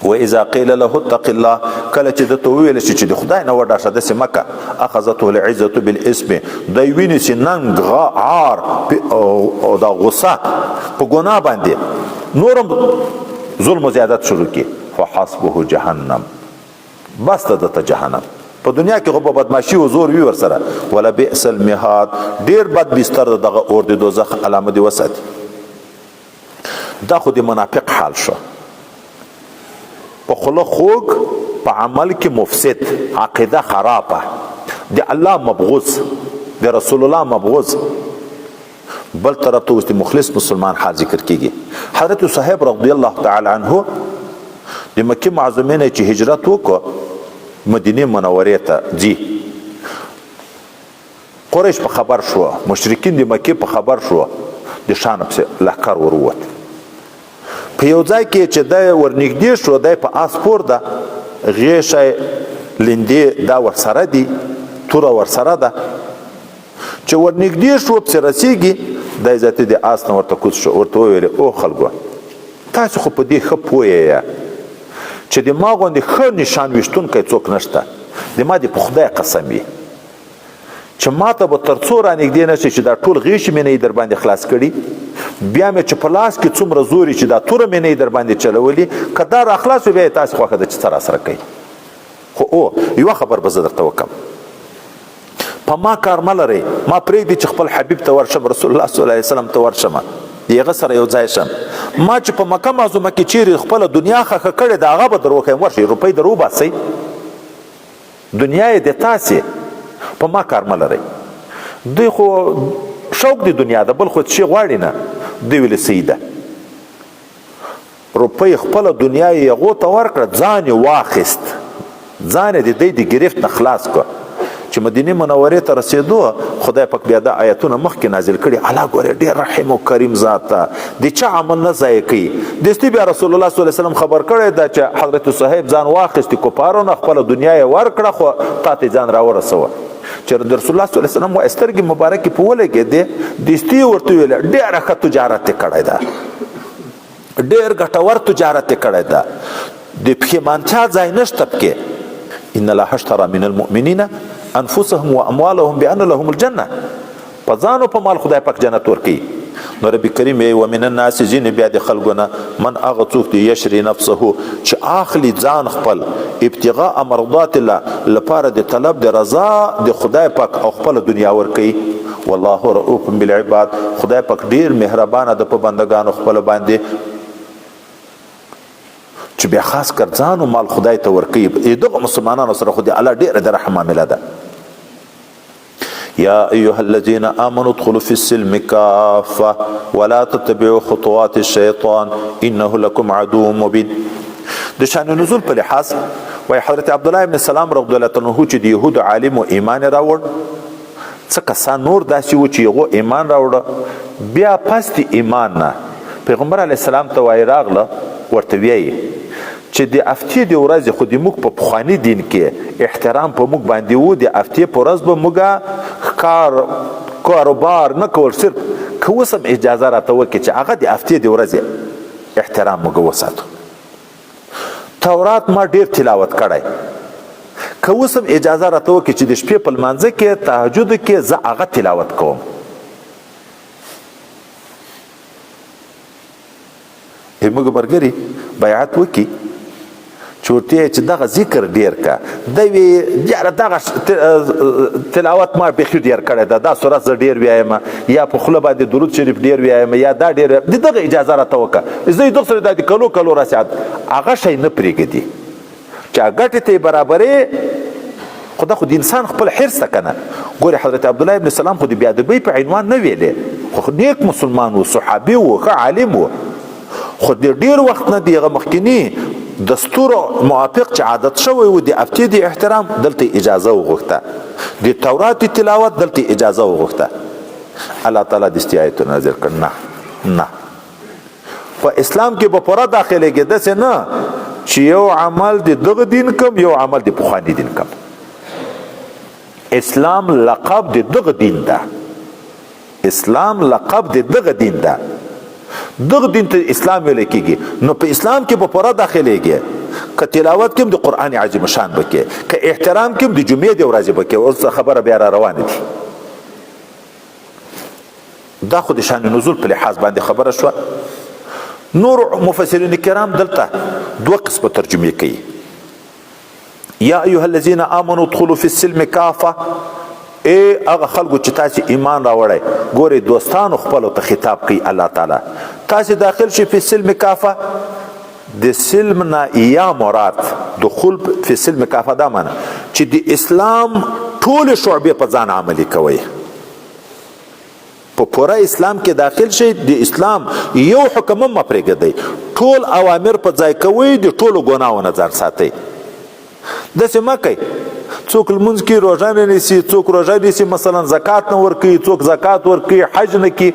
واذا قيل له اتق الله کله چې دته ویل شي چې د خدای نه وډار شه داسې مکه، اخذته العزه بالاسم، دی ویني چې ننګ عار او دا غصه په ګناه باندې نورم ظلم و زیادت شروع کی، فحسبه جهنم، بس ته جهنم. په دنیا کې خو په بدمعشي او زور وي ورسره، ولا بئس المهاد، ډیر بد بستر دغه اور د دوزخ علامه دی وساتي. دا خو د منافق حال شو، په خوله خوږ، په عمل کې مفسد، عقیده خرابه، د الله مبغوض، د رسول الله مبغوض. بل طرف ته اوس د مخلص مسلمان حال ذکر کیږي. حضرت صاحب رضی الله تعالی عنه د مکه معظمه نه چې هجرت وکړ مدینه منوره ته ځي، قریش په خبر شو، مشرکین د مکه په خبر شو، د شام په لښکر وروت. په یو ځای کې چې د ورنږدې شو، د په اسپور ده غیشه لندې دا ورسره دي، توره ورسره ده، چې ورنږدې شو پسې رسیږي، د عزت د آس نه ورته کوز شو، ورته وویل او خلکو تاسو خو په دې ښه پوه یې چې د ما غوندې ښه نشان ویشتونکی څوک نشته، د ما دې په خدای قسم وي چې ما ته به تر څو رانږدې نه شي چې دا ټول غیشې مې نه یې در باندې خلاص کړي، بیا مې چې په لاس کې څومره زور چې دا توره مې نه یې در باندې چلولي، که دا را خلاص وي بیا یې تاسې خوښه ده چې څه راسره کوي. خو او یوه خبر به زه درته وکړم، په ما کار مه لرئ، ما پرېږدي چې خپل حبیب ته ورشم، رسول الله صلی الله علیه وسلم ته ورشم، د هغه سره یو ځای شم. ما چې په مکه معظمه کې چیرې خپله دنیا ښخه کړې ده هغه به در وښیم، ورشئ روپۍ در وباسئ، دنیا یې د تاسې، په ما کار مه لرئ. دوی خو شوق د دنیا ده، بل خو څه غواړي نه. دوی ویلې صحیح ده، روپۍ خپله دنیا یې هغو ته ورکړه، ځان یې واخیست، ځان یې د دی د ګرفت نه خلاص کړ چې مدینه منورې ته رسېدو خدای پاک بیا دا آیتونه مخکې نازل کړي الله ګورې ډېر رحیم او کریم ذات ته د چا عمل نه ضایع کوي دستي بیا رسول الله صلی الله علیه وسلم خبر کړی دا چې حضرت صهیب ځان واخیستې کفارو نه خپله دنیا یې ورکړه خو تا ته ځان راورسوه چې د رسول الله صلی الله علیه وسلم سترګې مبارکې په ولګېدې دستي ورته ویله ډېره ښه تجارت یې کړی ده ډېر ګټور تجارت یې کړی ده د پښیمانتیا ځای نشته پکې ان الله اشترى من المؤمنین انفسهم واموالهم بان لهم الجنه په ځان او په مال خدای پاک جنت ورکوي نو رب کریم یې ومن الناس ځینې بیا د خلکو نه من هغه څوک دی یشري نفسه چې اخلي ځان خپل ابتغاء مرضات الله لپاره د طلب د رضا د خدای پاک او خپل دنیا ورکوي والله رؤوف بالعباد خدای پاک ډیر مهربانه د په بندگانو خپل باندې چې بیا خاص کر ځان او مال خدای ته ورکوي دغه مسلمانانو سره خو د الله ډیره د رحم معامله ده یا ایها الذین آمنوا ادخلوا فی السلم کافه ولا تتبعوا خطوات الشیطان انه لكم عدو مبین د شان نزول په لحاظ وای حضرت عبد الله ابن سلام رضی الله عنه چې د يهود عالم او ایمان راوړ څه کسان نور داسې و چې یو ایمان راوړ بیا پس د ایمان نه پیغمبر علی السلام ته وای راغله ورته ویایي چې د افتې د ورځې خو د موږ په پخواني دین کې احترام په موږ باندې و د افتې په ورځ به موږ کاروبار نه کول صرف که اوس هم اجازه راته وکړي چې هغه د افتې د ورځې احترام موږ وساتو تورات ما ډېر تلاوت کړی که اوس هم اجازه راته وکړي چې د شپې په لمانځه کې تهجد کې زه هغه تلاوت کوم موږ ملګري بیعت وکړي چې ورته چې دغه ذکر ډیر کا د یاره دغه تلاوت ما بیخي ډیر کړی ده دا سورت زه ډیر وایم یا په خوله باندې درود شریف ډیر وایم یا دا ډیر دغه اجازه راته وکړه زه یې دغه سره د کلو کلو راسعد هغه شی نه پرېږدي چې ګټې ته برابرې خدا خو د انسان خپل حرص ته کنه ګورې حضرت عبدالله ابن سلام خو د بیادبۍ په عنوان نه ویلې خو نیک مسلمان و صحابي و ښه عالم و خو د ډیر وخت نه د هغه مخکینی دستور موافق چې عادت شوی و د افتې د احترام دلته اجازه وغوښته د تورات تلاوت دلته اجازه وغوښته الله تعالی د استیایت نازل کړ نه په اسلام کې به پوره داخليږي داسې نه چې یو عمل د دغه دین کم یو عمل د پخوانی دین کم اسلام لقب د دغه دین ده اسلام لقب د دغه دین ده دغه دین ته اسلام ویل کېږي نو په اسلام کې به پوره داخليږي که تلاوت کې د قرآن عظیم شان بکې که احترام کې د جمعې د ورځې بکې اوس خبره بیا را روانه دي دا خو د شان نزول په لحاظ باندې خبره شوه نور مفسرین کرام دلته دوه قسمه ترجمه کوي یا ایها الذین آمنوا ادخلوا فی السلم کافه هغه خلکو چې تاسو ایمان راوړی ګورئ دوستانو خپلو ته خطاب کوي الله تعالی تاسو داخل شئ فی السلم کافه د سلم نه یا مراد دخول فی السلم کافه دا معنی چې د اسلام ټول شعبې په ځان عملي کوي په پوره اسلام کې داخل شئ د اسلام یو حکم هم مه پرېږدئ ټول اوامر په ځای کوئ د ټولو ګناهونو ځان ساتئ داسې مه کوئ څوک لمونځ کې روژه نه نیسي څوک روژه نیسي مثلا زکات نه ورکوي څوک زکات ورکوي حج نه کوي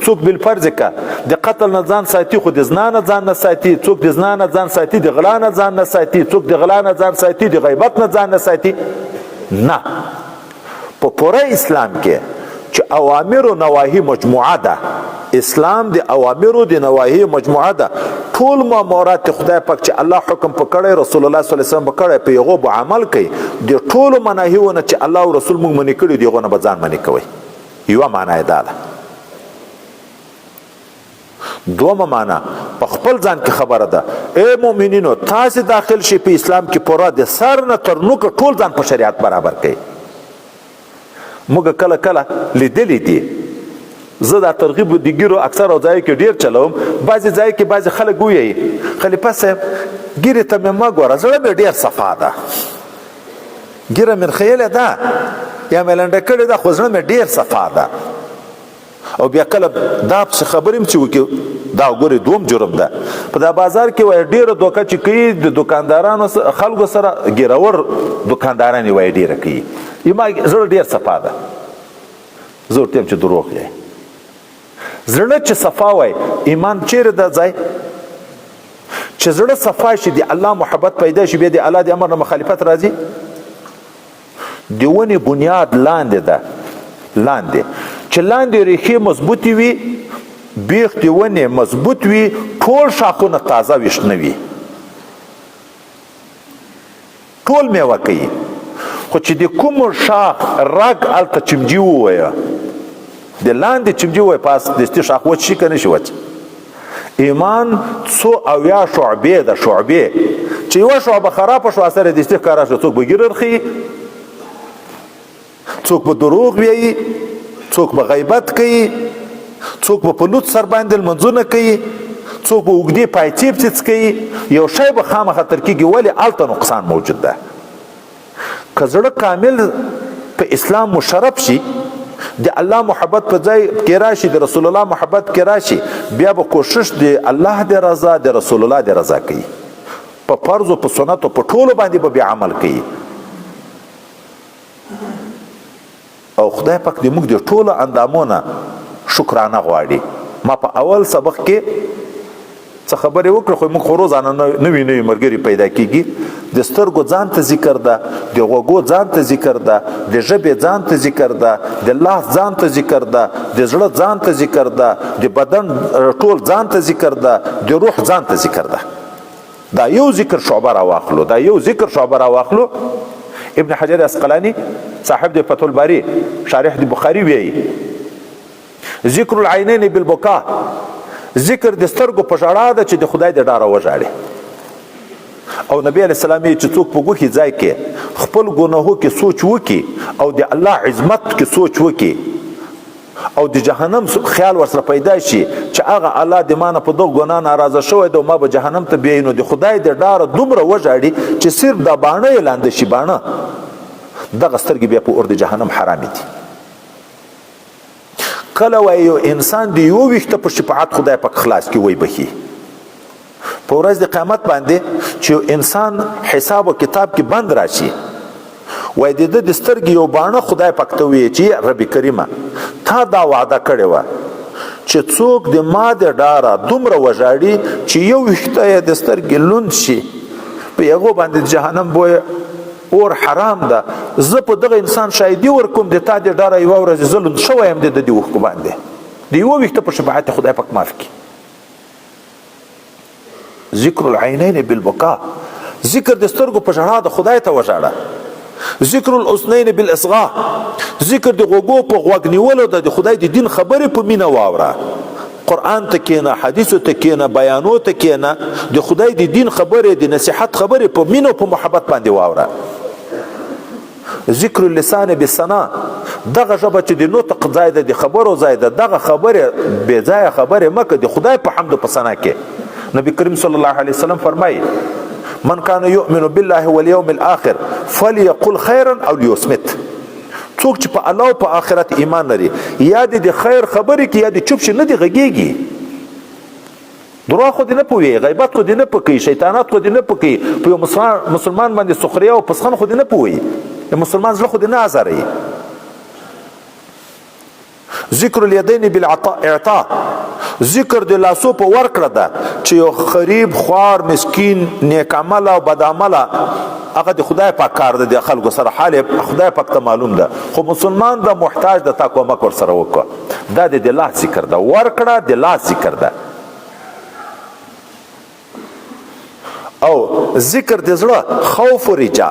څوک بالفرض که د قتل نه ځان ساتي خو د زنا نه ځان نه ساتي څوک د زنا نه ځان ساتي د غلا نه ځان نه ساتي څوک د غلا نه ځان ساتي د غیبت نه ځان نه ساتي نه په پوره اسلام کې چې اوامر او نواهی مجموعه ده اسلام د اوامر او د نواهی مجموعه ده ټول مامورات خدای پاک چې الله حکم پکړی رسول الله صلی الله علیه وسلم پکړی په یغو به عمل کوي د ټول مناهیونه چې الله او رسول موږ منې کړي دیغه نه بځان منې کوي یو معنا ده دومره معنا په خپل ځان کې خبره ده اے مؤمنینو تاسو داخل شئ په اسلام کې پوره د سر نه تر نوک ټول ځان په شریعت برابر کړئ موږ کله کله لیدلې دي زه دا ترغیب د ګیرو اکثر او ځای کې ډیر چلوم بعضی ځای کې بعضی خلک وایي خلیفه صاحب ګیره ته مې ما ګوره زړه مې ډیر صفا ده ګیره مې خیاله ده یا مې لنډه کړې ده خو زړه مې ډیر صفا ده او بیا کله دا خبرې چې وکړو دا ګورې دوم جرم ده په دا بازار کې وای ډیره دوکه چې کوي د دکاندارانو خلکو سره ګیرور دکانداران وای ډیره کوي یما زړه ډېر صفا ده. زه ورته یم چې دروغ یې. زړه چې صفا وای ایمان چیرې ده ځای؟ چې زړه صفا شي د الله محبت پیدا شي بیا د الله د امر نه مخالفت راځي. د ونې بنیاد لاندې ده، لاندې چې لاندې ریښې مضبوطې وي، بیخ د ونې مضبوط وي، ټول شاخونه تازه ویشنه وي، ټول میوه کوي. خو چې د کوم شاخ رګ هلته چمجي ووایه، د لاندې چمجي ووایه، پاس دستي شاخ وچ شي که نه شي وچ. ایمان څو اویا شعبې ده، شعبې چې یوه شعبه خرابه شو اثر دستي ښکاره شو، څوک به ږیره رخي، څوک به دروغ ویایي، څوک به غیبت کوي، څوک به په لوت سر باندې لمنځونه کوي، څوک به اوږدې پایڅې پڅېڅ کوي. یو شی به خامخا تر کېږي، ولې هلته نقصان موجود ده. که زړه کامل په اسلام مشرف شي، د الله محبت په ځای کې راشي، د رسول الله محبت کې راشي، بیا به کوشش د الله د رضا د رسول الله د رضا کوي، په فرض او په سنتو په ټولو باندې به بیا عمل کوي. او خدای پاک دې موږ د ټولو اندامونه شکرانه غواړي. ما په اول سبق کې څه خبرې وکړه، خو موږ خو روزانه نوي نوي ملګري پیدا کېږي. د سترګو ځان ته ذکر ده، د غوږو ځان ته ذکر ده، د ژبې ځان ته ذکر ده، د لاس ځان ته ذکر ده، د زړه ځان ته ذکر ده، د بدن ټول ځان ته ذکر ده، د روح ځان ته ذکر ده. دا یو ذکر شعبه راواخلو، دا یو ذکر شعبه راواخلو. ابن حجر اسقلانی صاحب د فتح الباری شارح د بخاری ویي ذکر العینین بالبکا، ذکر د سترګو په ژړا ده چې د خدای د ډاره وژاړي. او نبی علیہ السلام چې څوک په ګوښې ځای کې خپل ګناهو کې سوچ وکي او د الله عظمت کې سوچ وکي او د جهنم خیال ورسره پیدا شي چې هغه الله د ما نه په دغه ګناه ناراضه شوی دی، ما به جهنم ته بیایي، نو د خدای د ډاره دومره وژاړي چې صرف دا باڼه یې لاندې شي، باڼه دغه سترګې بیا په اور د جهنم حرامې دي. کله وایي یو انسان د یو ویښته په شفاعت خدای پاک خلاص کې وی بخي. په ورځ د قیامت باندې چې یو انسان حساب و کتاب کې بند راشي، وای د د سترګې یو باڼه خدای پاک ته وی چې رب کریمه تا دا وعده کړې وه چې څوک د ما د ډاره دومره وژاړي چې یو ویښته یې د سترګې لوند شي، په هغو باندې د جهنم بوی اور حرام ده. زه په دغه انسان شاهدي ورکوم د تا د ډاره یوه ورځ زه لوند شوی یم د دې اوښکو باندې، د یوه ویښته په شفاعت خدای پاک معاف کړي. ذکر العینین بالبکا، ذکر د سترګو په ژړا د خدای ته وژاړه. ذکر الاذنین بالاصغاء، ذکر د غوږو په غوږ نیولو د خدای د دین خبرې په مینه واوره. قرآن ته کېنه، حدیثو ته کېنه، بیانو ته کېنه، د خدای د دین خبرې، د نصیحت خبرې په مینه او په محبت باندې واوره. ذکر اللسان بالثنا، دغه ژبه چې د نطق ځای ده، د خبرو ځای ده، دغه خبرې بې ځایه خبرې مه کوه، د خدای په حمد او په ثنا کې. نبی کریم صلی الله علیه وسلم فرمایي من کان یؤمن بالله والیوم الاخر فلیقل خیرا او لیصمت. څوک چې په الله او په آخرت ایمان لري، یا د خیر خبرې کې یا د چوپ شي، نه دی غږیږي. دروغ خو دې نه پوهوي، غیبت خو دې نه پکوي، شیطانات خو دې نه پکوي، په یو مسلمان باندې سخریا او پسخن خو دې نه پوهوي، د مسلمان زړه خو دې نه ازاروي. ذکر الیدین بالاعطاء، ذکر د لاسو په ورکړه ده چې یو غریب، خوار، مسکین، نیک عمل او بد عمل هغه د خدای پاک کار ده، د خلکو سره حال خدای پاک ته معلوم ده، خو مسلمان د محتاج د تا کومک ورسره وکړه. دا د لاس ذکر ده، ورکړه د لاس ذکر ده. او ذکر د زړه خوف و رجا،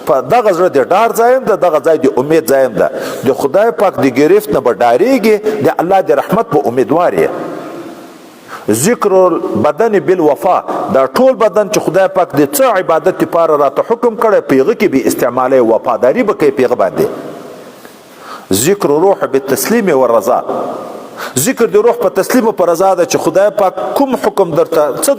په دغه زړه د ډار ځایم ده، دغه ځای د امید ځایم ده، د خدای پاک د گرفت نه به ډارېږي، د الله د رحمت په امیدوار یې. ذکر البدن بالوفا، دا ټول بدن چې خدای پاک د څه عبادت لپاره راته حکم کړی، په هغه کې به استعمالي وفاداري به کوي په هغه باندې. ذکر روح بالتسلیم والرضا، ذکر د روح په تسلیم او په رضا ده چې خدای پاک کوم حکم درته څه